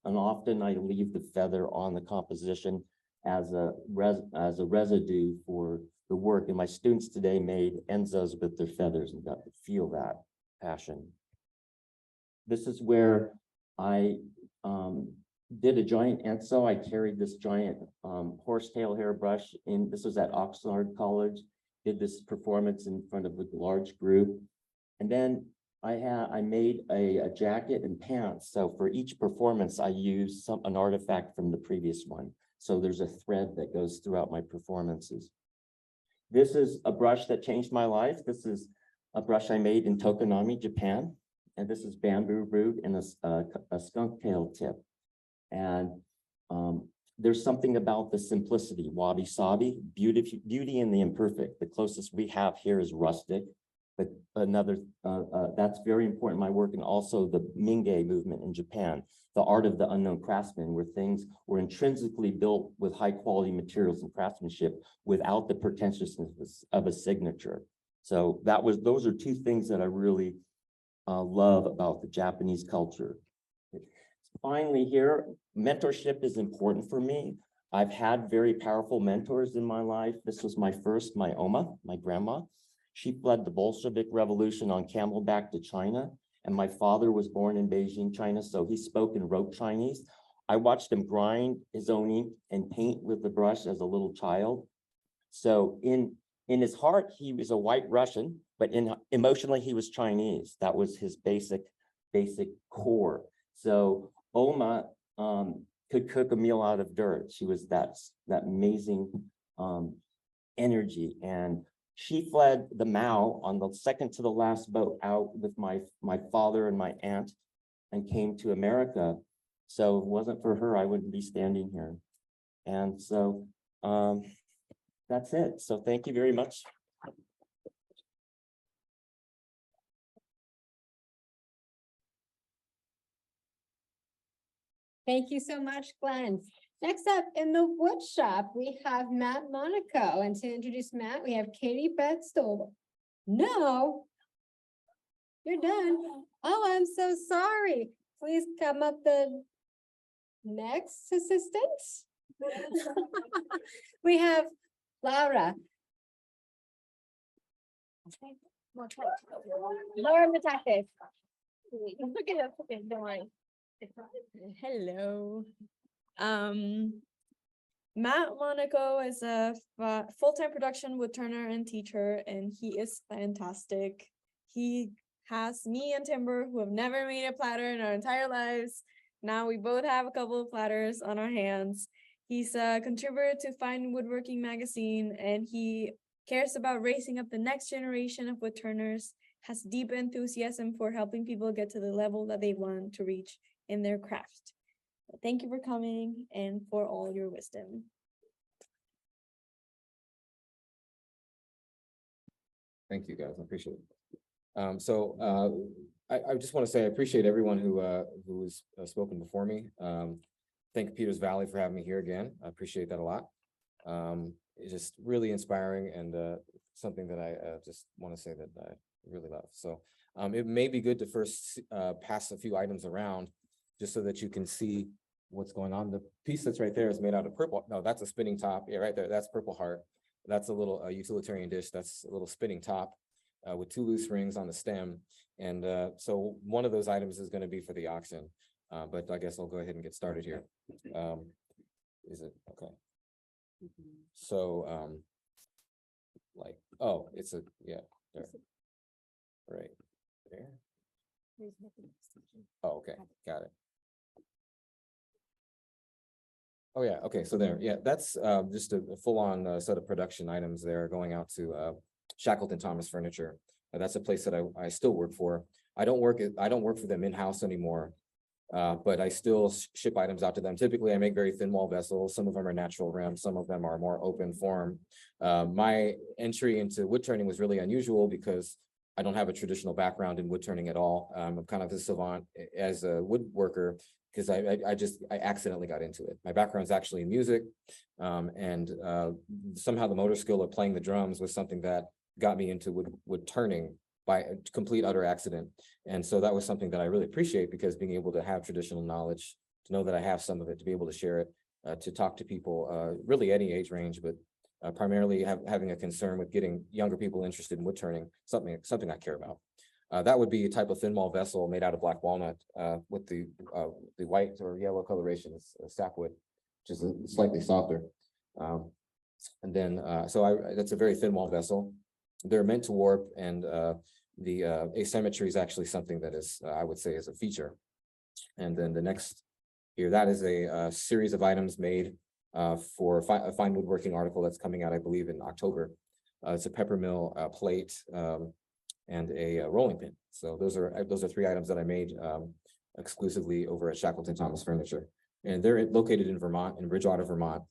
And often I leave the feather on the composition as a residue for the work. And my students today made Enzos with their feathers and got to feel that passion. This is where I did a giant Enzo. I carried this giant horsetail hairbrush in. This was at Oxnard College. Did this performance in front of a large group. And then I made a jacket and pants. So for each performance, I used an artifact from the previous one. So there's a thread that goes throughout my performances. This is a brush that changed my life. This is a brush I made in Tokonami, Japan. And this is bamboo root and a skunk tail tip. And there's something about the simplicity, wabi-sabi, beauty in the imperfect. The closest we have here is rustic. But that's very important in my work, and also the Mingei movement in Japan, the art of the unknown craftsman, where things were intrinsically built with high quality materials and craftsmanship without the pretentiousness of a signature. So those are two things that I really love about the Japanese culture. Finally here, mentorship is important for me. I've had very powerful mentors in my life. This was my Oma, my grandma. She fled the Bolshevik Revolution on camelback to China, and my father was born in Beijing, China, so he spoke and wrote Chinese. I watched him grind his own ink and paint with the brush as a little child. So in his heart, he was a white Russian, but emotionally, he was Chinese. That was his basic core. So Oma could cook a meal out of dirt. She was that amazing energy. And she fled the Mao on the second to the last boat out with my father and my aunt and came to America. So if it wasn't for her, I wouldn't be standing here. And so that's it. So thank you very much. Thank you so much, Glenn. Next up in the wood shop, we have Matt Monaco. And to introduce Matt, we have Katie Bedstole. No, You're done. Oh, I'm so sorry. Please come up the next assistant. We have Laura. Laura Matake. Okay, don't worry. Hello. Matt Monaco is a full-time production woodturner and teacher, and he is fantastic. He has me and Timber, who have never made a platter in our entire lives. Now we both have a couple of platters on our hands. He's a contributor to Fine Woodworking magazine, and he cares about raising up the next generation of woodturners, has deep enthusiasm for helping people get to the level that they want to reach in their craft. Thank you for coming and for all your wisdom. Thank you, guys. I appreciate it. I just want to say I appreciate everyone who has spoken before me. Thank Peters Valley for having me here again. I appreciate that a lot. It's just really inspiring and something that I just want to say that I really love. So it may be good to first pass a few items around just so that you can see what's going on. The piece that's right there is made out of purple. No, that's a spinning top. Yeah, right there. That's Purple Heart. That's a little utilitarian dish. That's a little spinning top with 2 loose rings on the stem. And so one of those items is going to be for the auction. But I guess I'll go ahead and get started here. Is it okay? So like, oh, it's a, yeah, there. Right there. Oh, okay, got it. Oh, yeah, okay, so there, yeah, that's just a full-on set of production items there going out to Shackleton Thomas Furniture. That's a place that I still work for. I don't work for them in-house anymore, but I still ship items out to them. Typically, I make very thin wall vessels. Some of them are natural rim, some of them are more open form. My entry into wood turning was really unusual because I don't have a traditional background in wood turning at all. I'm kind of a savant as a woodworker because I accidentally got into it. My background is actually in music, and somehow the motor skill of playing the drums was something that got me into wood turning by a complete utter accident. And so that was something that I really appreciate, because being able to have traditional knowledge, to know that I have some of it, to be able to share it, to talk to people, really any age range, but primarily having a concern with getting younger people interested in wood turning, something I care about. That would be a type of thin wall vessel made out of black walnut with the white or yellow coloration is sapwood, which is slightly softer. And then, that's a very thin wall vessel. They're meant to warp, and the asymmetry is actually something that is, I would say, is a feature. And then the next here, that is a series of items made for a fine woodworking article that's coming out, I believe, in October. It's a pepper mill plate and a rolling pin. So those are 3 items that I made exclusively over at Shackleton Thomas Furniture, and they're located in Vermont, in Bridgewater, Vermont.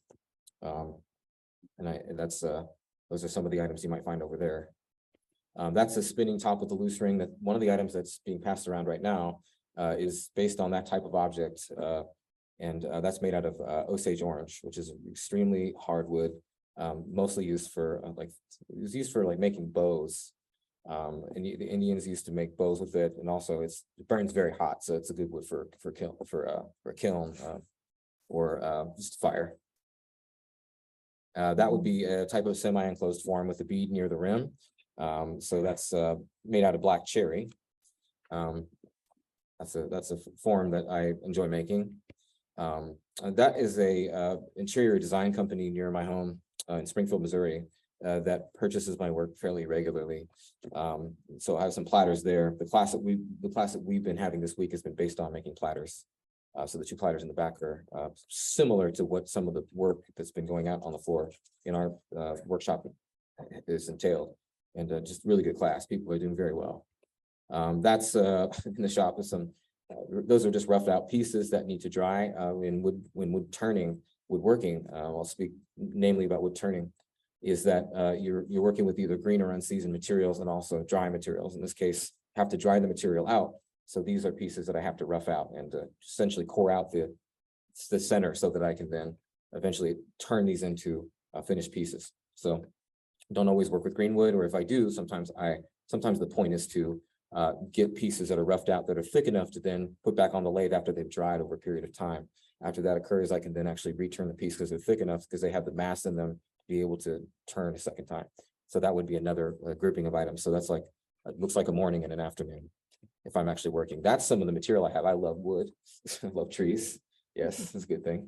Those are some of the items you might find over there. That's a spinning top with a loose ring. That one of the items that's being passed around right now is based on that type of object, and that's made out of Osage orange, which is extremely hardwood, mostly used for making bows. And the Indians used to make bows with it, and also it burns very hot, so it's a good wood for a kiln or just fire. That would be a type of semi-enclosed form with a bead near the rim. So that's made out of black cherry. That's a form that I enjoy making. That is a interior design company near my home in Springfield, Missouri, that purchases my work fairly regularly. So I have some platters there. The class that we've been having this week has been based on making platters. So the 2 platters in the back are similar to what some of the work that's been going out on the floor in our workshop is entailed, and just really good class. People are doing very well. That's in the shop with some, those are just roughed out pieces that need to dry when woodworking. I'll speak namely about wood turning, is that you're working with either green or unseasoned materials and also dry materials. In this case, have to dry the material out. So these are pieces that I have to rough out and essentially core out the center so that I can then eventually turn these into finished pieces. So don't always work with green wood, or if I do, sometimes the point is to get pieces that are roughed out that are thick enough to then put back on the lathe after they've dried over a period of time. After that occurs, I can then actually return the piece because they're thick enough because they have the mass in them to be able to turn a second time. So that would be another grouping of items. So that's like, it looks like a morning and an afternoon if I'm actually working. That's some of the material I have. I love wood, I love trees. Yes, it's a good thing.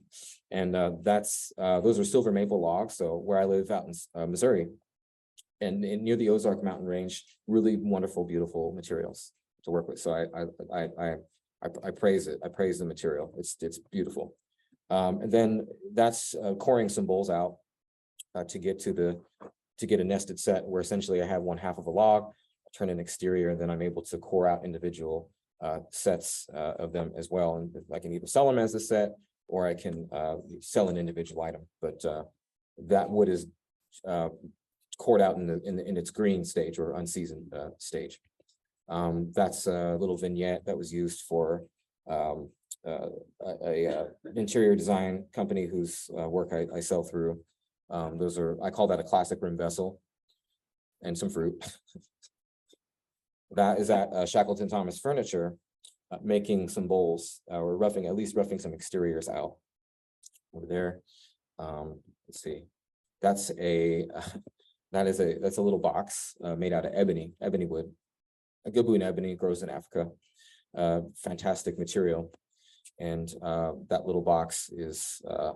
And those are silver maple logs. So where I live out in Missouri and near the Ozark Mountain Range, really wonderful, beautiful materials to work with. So I praise it. I praise the material. It's beautiful. And then that's coring some bowls out to get a nested set where essentially I have one half of a log, turn an exterior, and then I'm able to core out individual sets of them as well. And I can either sell them as a set or I can sell an individual item. But that wood is cored out in its green stage or unseasoned stage. That's a little vignette that was used for a interior design company whose work I sell through. I call that a classic rim vessel and some fruit. That is at Shackleton Thomas Furniture, making some bowls or at least roughing some exteriors out over there. Let's see, that's a little box made out of ebony wood. A Gaboon ebony grows in Africa. Fantastic material. And that little box is a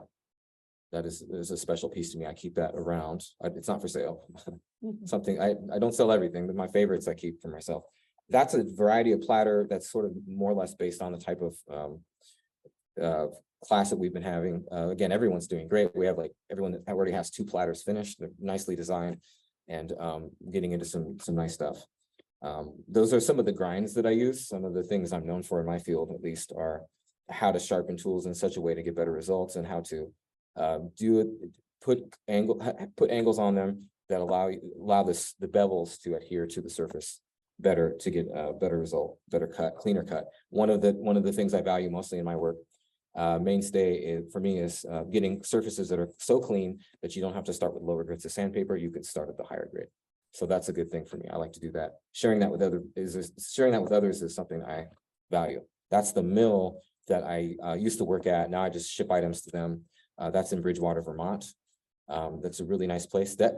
special piece to me. I keep that around. It's not for sale. Something I don't sell everything, but my favorites I keep for myself. That's a variety of platter that's sort of more or less based on the type of class that we've been having. Again, everyone's doing great. We have like everyone that already has 2 platters finished. They're nicely designed and getting into some nice stuff. Those are some of the grinds that I use. Some of the things I'm known for in my field, at least, are how to sharpen tools in such a way to get better results and how to put angles on them that allow the bevels to adhere to the surface better to get a better result, better cut, cleaner cut. One of the things I value mostly in my work, mainstay for me is getting surfaces that are so clean that you don't have to start with lower grades of sandpaper. You can start at the higher grade. So that's a good thing for me. I like to do that. Sharing that with others is something I value. That's the mill that I used to work at. Now I just ship items to them. That's in Bridgewater, Vermont. That's a really nice place. That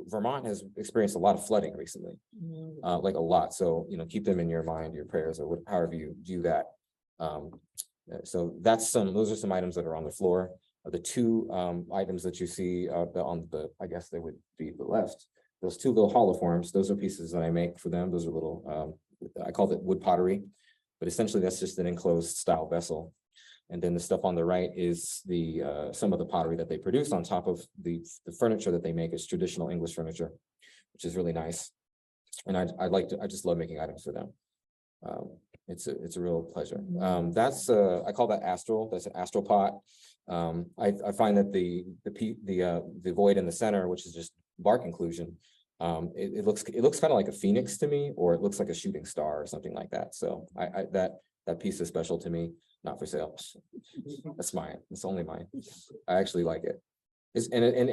Vermont has experienced a lot of flooding recently, like a lot. So, keep them in your mind, your prayers, or however you do that. So those are some items that are on the floor. The 2 items that you see I guess they would be the left. Those 2 little holoforms, those are pieces that I make for them. Those are little, I call it wood pottery, but essentially that's just an enclosed style vessel. And then the stuff on the right is some of the pottery that they produce on top of the furniture that they make is traditional English furniture, which is really nice. And I just love making items for them. It's a real pleasure. I call that astral. That's an astral pot. I find that the void in the center, which is just bark inclusion, it looks kind of like a phoenix to me, or it looks like a shooting star or something like that. So that piece is special to me. Not for sale. That's mine. It's only mine. I actually like it.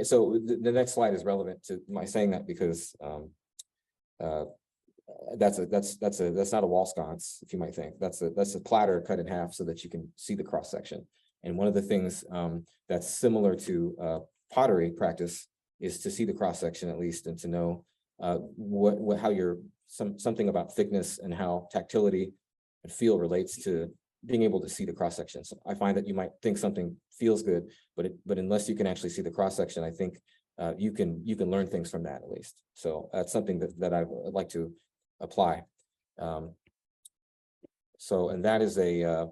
So the next slide is relevant to my saying that because that's not a wall sconce, if you might think. That's a platter cut in half so that you can see the cross section. And one of the things that's similar to pottery practice is to see the cross section at least, and to know how something about thickness and how tactility and feel relates to being able to see the cross section. So I find that you might think something feels good, but unless you can actually see the cross section, I think you can learn things from that at least. So that's something that I would like to apply. And that is a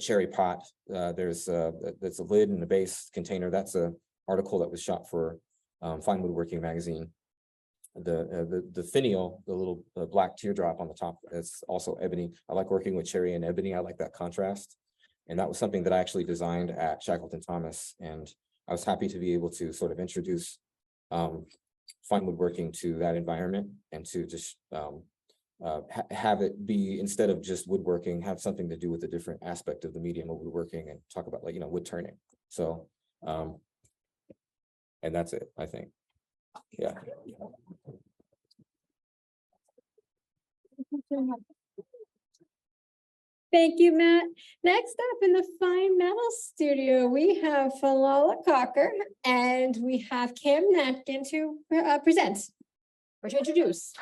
cherry pot. There's a lid and a base container. That's a article that was shot for Fine Woodworking magazine. The finial, the little black teardrop on the top, that's also ebony. I like working with cherry and ebony. I like that contrast. And that was something that I actually designed at Shackleton Thomas. And I was happy to be able to sort of introduce fine woodworking to that environment, and to just have it be, instead of just woodworking, have something to do with a different aspect of the medium of woodworking, and talk about wood turning. So, and that's it, I think. Yeah. Thank you, Matt. Next up in the fine metal studio, we have Funlola Coker and we have Kim Natkin to present or to introduce.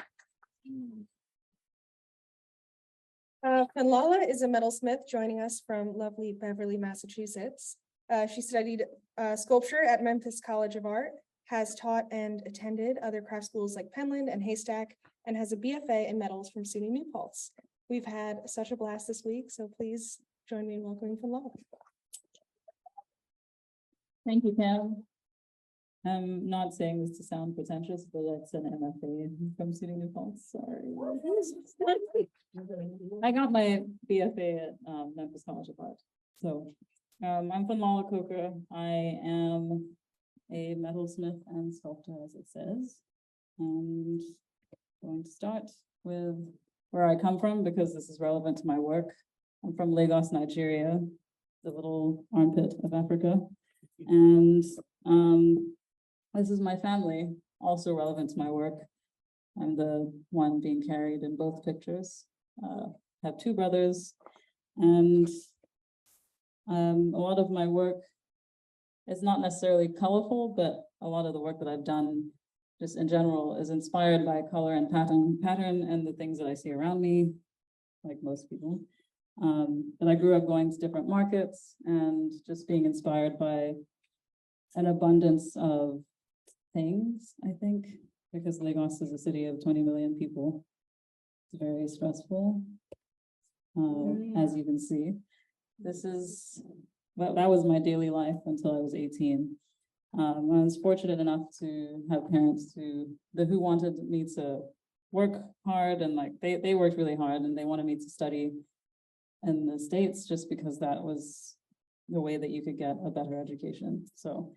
Funlola is a metalsmith joining us from lovely Beverly, Massachusetts. She studied sculpture at Memphis College of Art, has taught and attended other craft schools like Penland and Haystack, and has a BFA in metals from SUNY New Paltz. We've had such a blast this week, so please join me in welcoming Funlola. Thank you, Kim. I'm not saying this to sound pretentious, but it's an MFA from SUNY New Paltz. Sorry. I got my BFA at Memphis College of Art. So I'm Funlola Coker. I am a metalsmith and sculptor, as it says. And going to start with where I come from because this is relevant to my work. I'm from Lagos, Nigeria, the little armpit of Africa. And this is my family, also relevant to my work. I'm the one being carried in both pictures. Have two brothers, and a lot of my work is not necessarily colorful, but a lot of the work that I've done just in general is inspired by color and pattern and the things that I see around me, like most people. But I grew up going to different markets and just being inspired by an abundance of things, I think, because Lagos is a city of 20 million people. It's very stressful, as you can see. That was my daily life until I was 18. I was fortunate enough to have parents who wanted me to work hard, and like they worked really hard, and they wanted me to study in the States just because that was the way that you could get a better education. So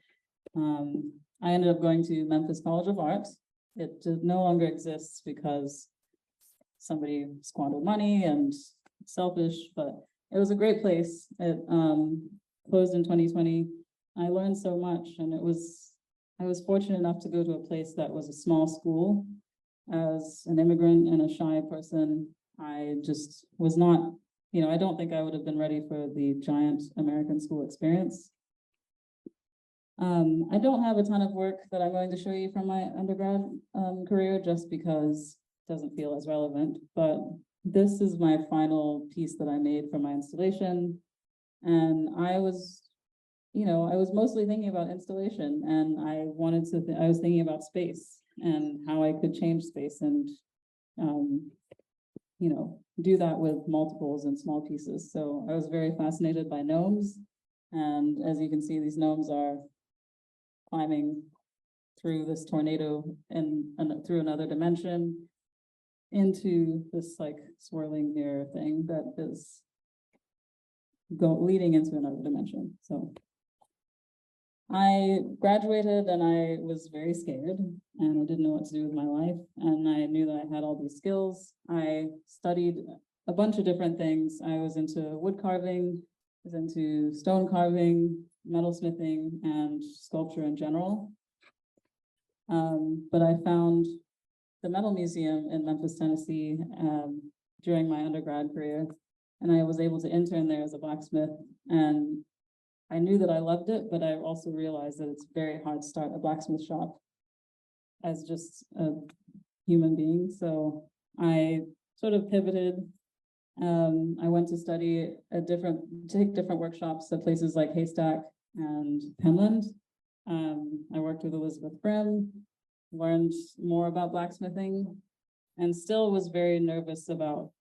I ended up going to Memphis College of Art. It no longer exists because somebody squandered money and selfish, but it was a great place. It closed in 2020. I learned so much, and I was fortunate enough to go to a place that was a small school. As an immigrant and a shy person, I just was not, I don't think I would have been ready for the giant American school experience. I don't have a ton of work that I'm going to show you from my undergrad career just because it doesn't feel as relevant, but this is my final piece that I made for my installation. And I was mostly thinking about installation, and I was thinking about space and how I could change space and, do that with multiples and small pieces. So I was very fascinated by gnomes. And as you can see, these gnomes are climbing through this tornado and through another dimension into this like swirling mirror thing that is leading into another dimension. So I graduated and I was very scared and I didn't know what to do with my life. And I knew that I had all these skills. I studied a bunch of different things. I was into wood carving, I was into stone carving, metalsmithing, and sculpture in general. But I found the Metal Museum in Memphis, Tennessee during my undergrad career. And I was able to intern there as a blacksmith. And I knew that I loved it, but I also realized that it's very hard to start a blacksmith shop as just a human being. So I sort of pivoted. I went to take different workshops at places like Haystack and Penland. I worked with Elizabeth Brim, learned more about blacksmithing, and still was very nervous about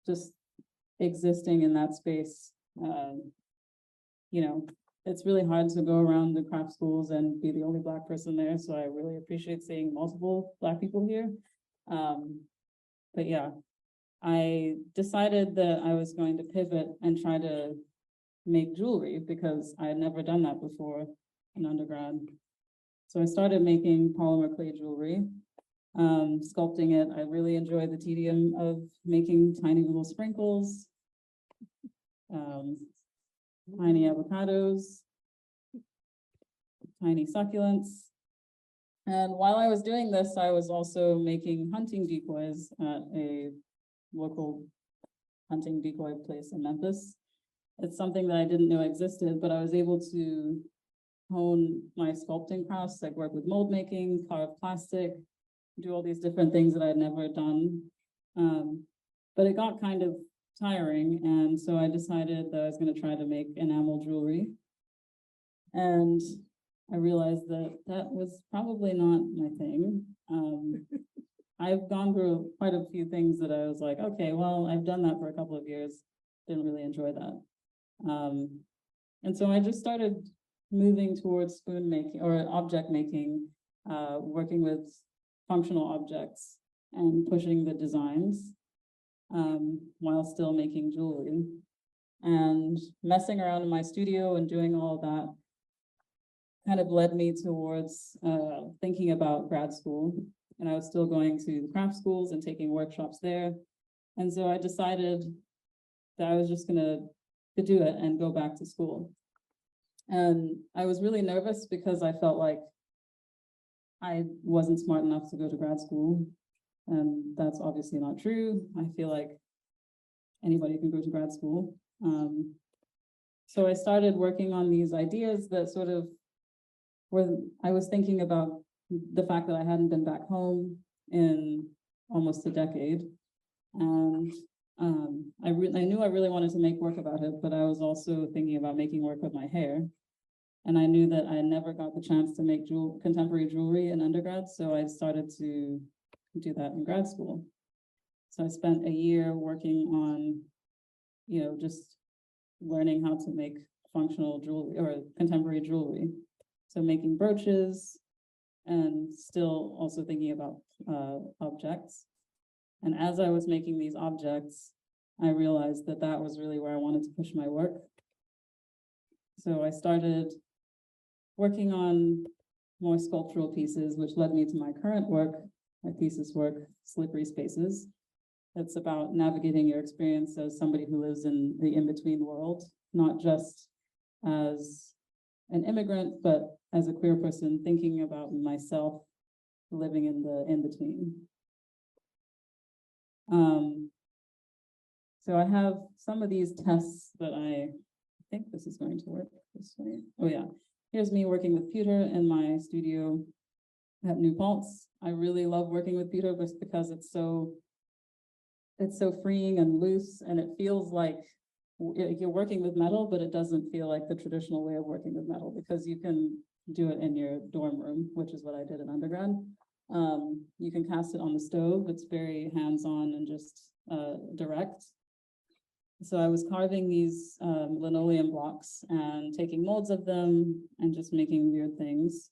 just existing in that space. It's really hard to go around the craft schools and be the only Black person there. So I really appreciate seeing multiple Black people here. But yeah, I decided that I was going to pivot and try to make jewelry because I had never done that before in undergrad. So I started making polymer clay jewelry, sculpting it. I really enjoyed the tedium of making tiny little sprinkles, tiny avocados, tiny succulents. And while I was doing this, I was also making hunting decoys at a local hunting decoy place in Memphis. It's something that I didn't know existed, but I was able to hone my sculpting crafts, like work with mold making, carve plastic, do all these different things that I had never done. But it got kind of tiring, and so I decided that I was going to try to make enamel jewelry. And I realized that that was probably not my thing. I've gone through quite a few things that I was like, okay, well, I've done that for a couple of years, didn't really enjoy that. And so I just started moving towards spoon making or object making, working with functional objects and pushing the designs while still making jewelry. And messing around in my studio and doing all that kind of led me towards thinking about grad school. And I was still going to the craft schools and taking workshops there. And so I decided that I was just gonna do it and go back to school. And I was really nervous because I felt like I wasn't smart enough to go to grad school. And that's obviously not true. I feel like anybody can go to grad school. So I started working on these ideas that sort of I was thinking about the fact that I hadn't been back home in almost a decade. And I knew I really wanted to make work about it, but I was also thinking about making work with my hair. And I knew that I never got the chance to make contemporary jewelry in undergrad, so I started to do that in grad school. So I spent a year working on, just learning how to make functional jewelry or contemporary jewelry. So making brooches and still also thinking about objects. And as I was making these objects, I realized that that was really where I wanted to push my work. So I started working on more sculptural pieces, which led me to my current work, my thesis work, Slippery Spaces. It's about navigating your experience as somebody who lives in the in-between world, not just as an immigrant, but as a queer person thinking about myself living in the in-between. So I have some of these tests that I think this is going to work this way. Oh yeah, here's me working with pewter in my studio at New Paltz. I really love working with pewter just because it's so freeing and loose, and it feels like you're working with metal, but it doesn't feel like the traditional way of working with metal because you can do it in your dorm room, which is what I did in undergrad. You can cast it on the stove. It's very hands-on and just direct. So I was carving these linoleum blocks and taking molds of them and just making weird things.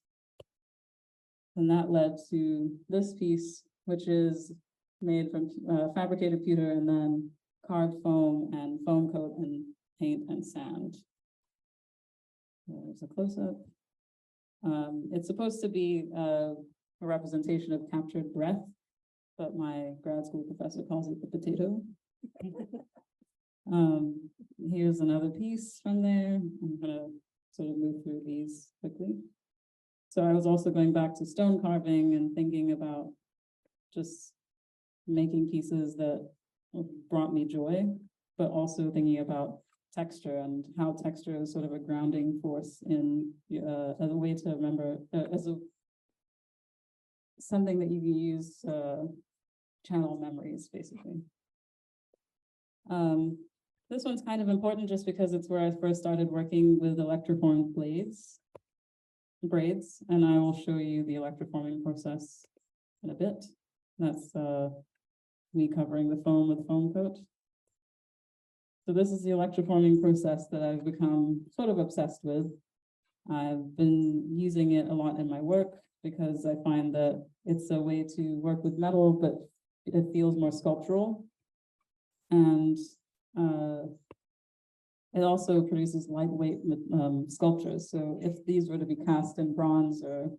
And that led to this piece, which is made from fabricated pewter and then carved foam and foam coat and paint and sand. There's a close-up. It's supposed to be a representation of captured breath, but my grad school professor calls it the potato. Here's another piece from there. I'm gonna sort of move through these quickly. So I was also going back to stone carving and thinking about just making pieces that brought me joy, but also thinking about texture and how texture is sort of a grounding force in as a way to remember, as something that you can use channel memories, basically. This one's kind of important just because it's where I first started working with electroformed braids, and I will show you the electroforming process in a bit. That's me covering the foam with foam coat. So this is the electroforming process that I've become sort of obsessed with. I've been using it a lot in my work because I find that it's a way to work with metal, but it feels more sculptural. And it also produces lightweight sculptures. So if these were to be cast in bronze or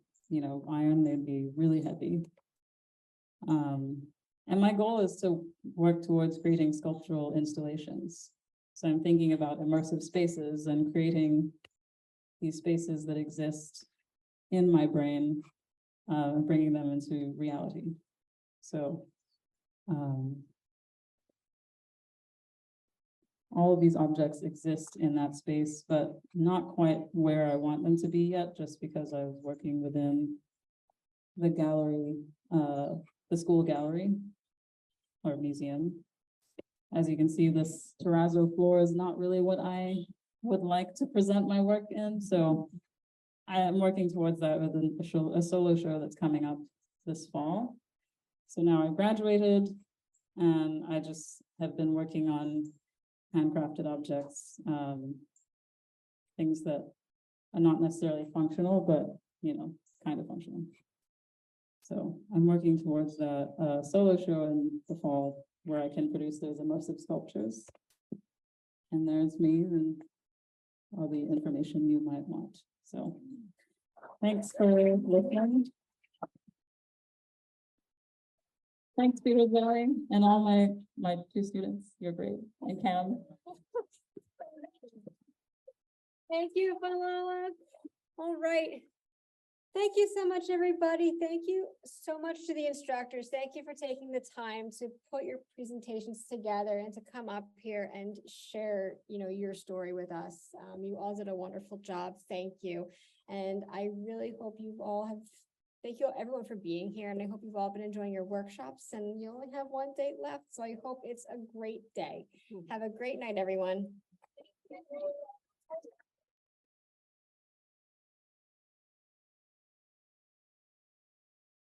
iron, they'd be really heavy. And my goal is to work towards creating sculptural installations. So I'm thinking about immersive spaces and creating these spaces that exist in my brain, bringing them into reality. So all of these objects exist in that space, but not quite where I want them to be yet, just because I was working within the gallery, the school gallery or museum. As you can see, this terrazzo floor is not really what I would like to present my work in, so I am working towards that with a solo show that's coming up this fall. So now I've graduated and I just have been working on handcrafted objects, things that are not necessarily functional, but kind of functional. So I'm working towards that solo show in the fall where I can produce those immersive sculptures. And there's me and all the information you might want. So thanks for listening. Thanks, Peters Valley, and all my two students. You're great. And Cam. Thank you, Funlola. All right. Thank you so much, everybody. Thank you so much to the instructors. Thank you for taking the time to put your presentations together and to come up here and share, your story with us. You all did a wonderful job. Thank you. And I really hope thank you everyone for being here. And I hope you've all been enjoying your workshops, and you only have one date left. So I hope it's a great day. Have a great night, everyone.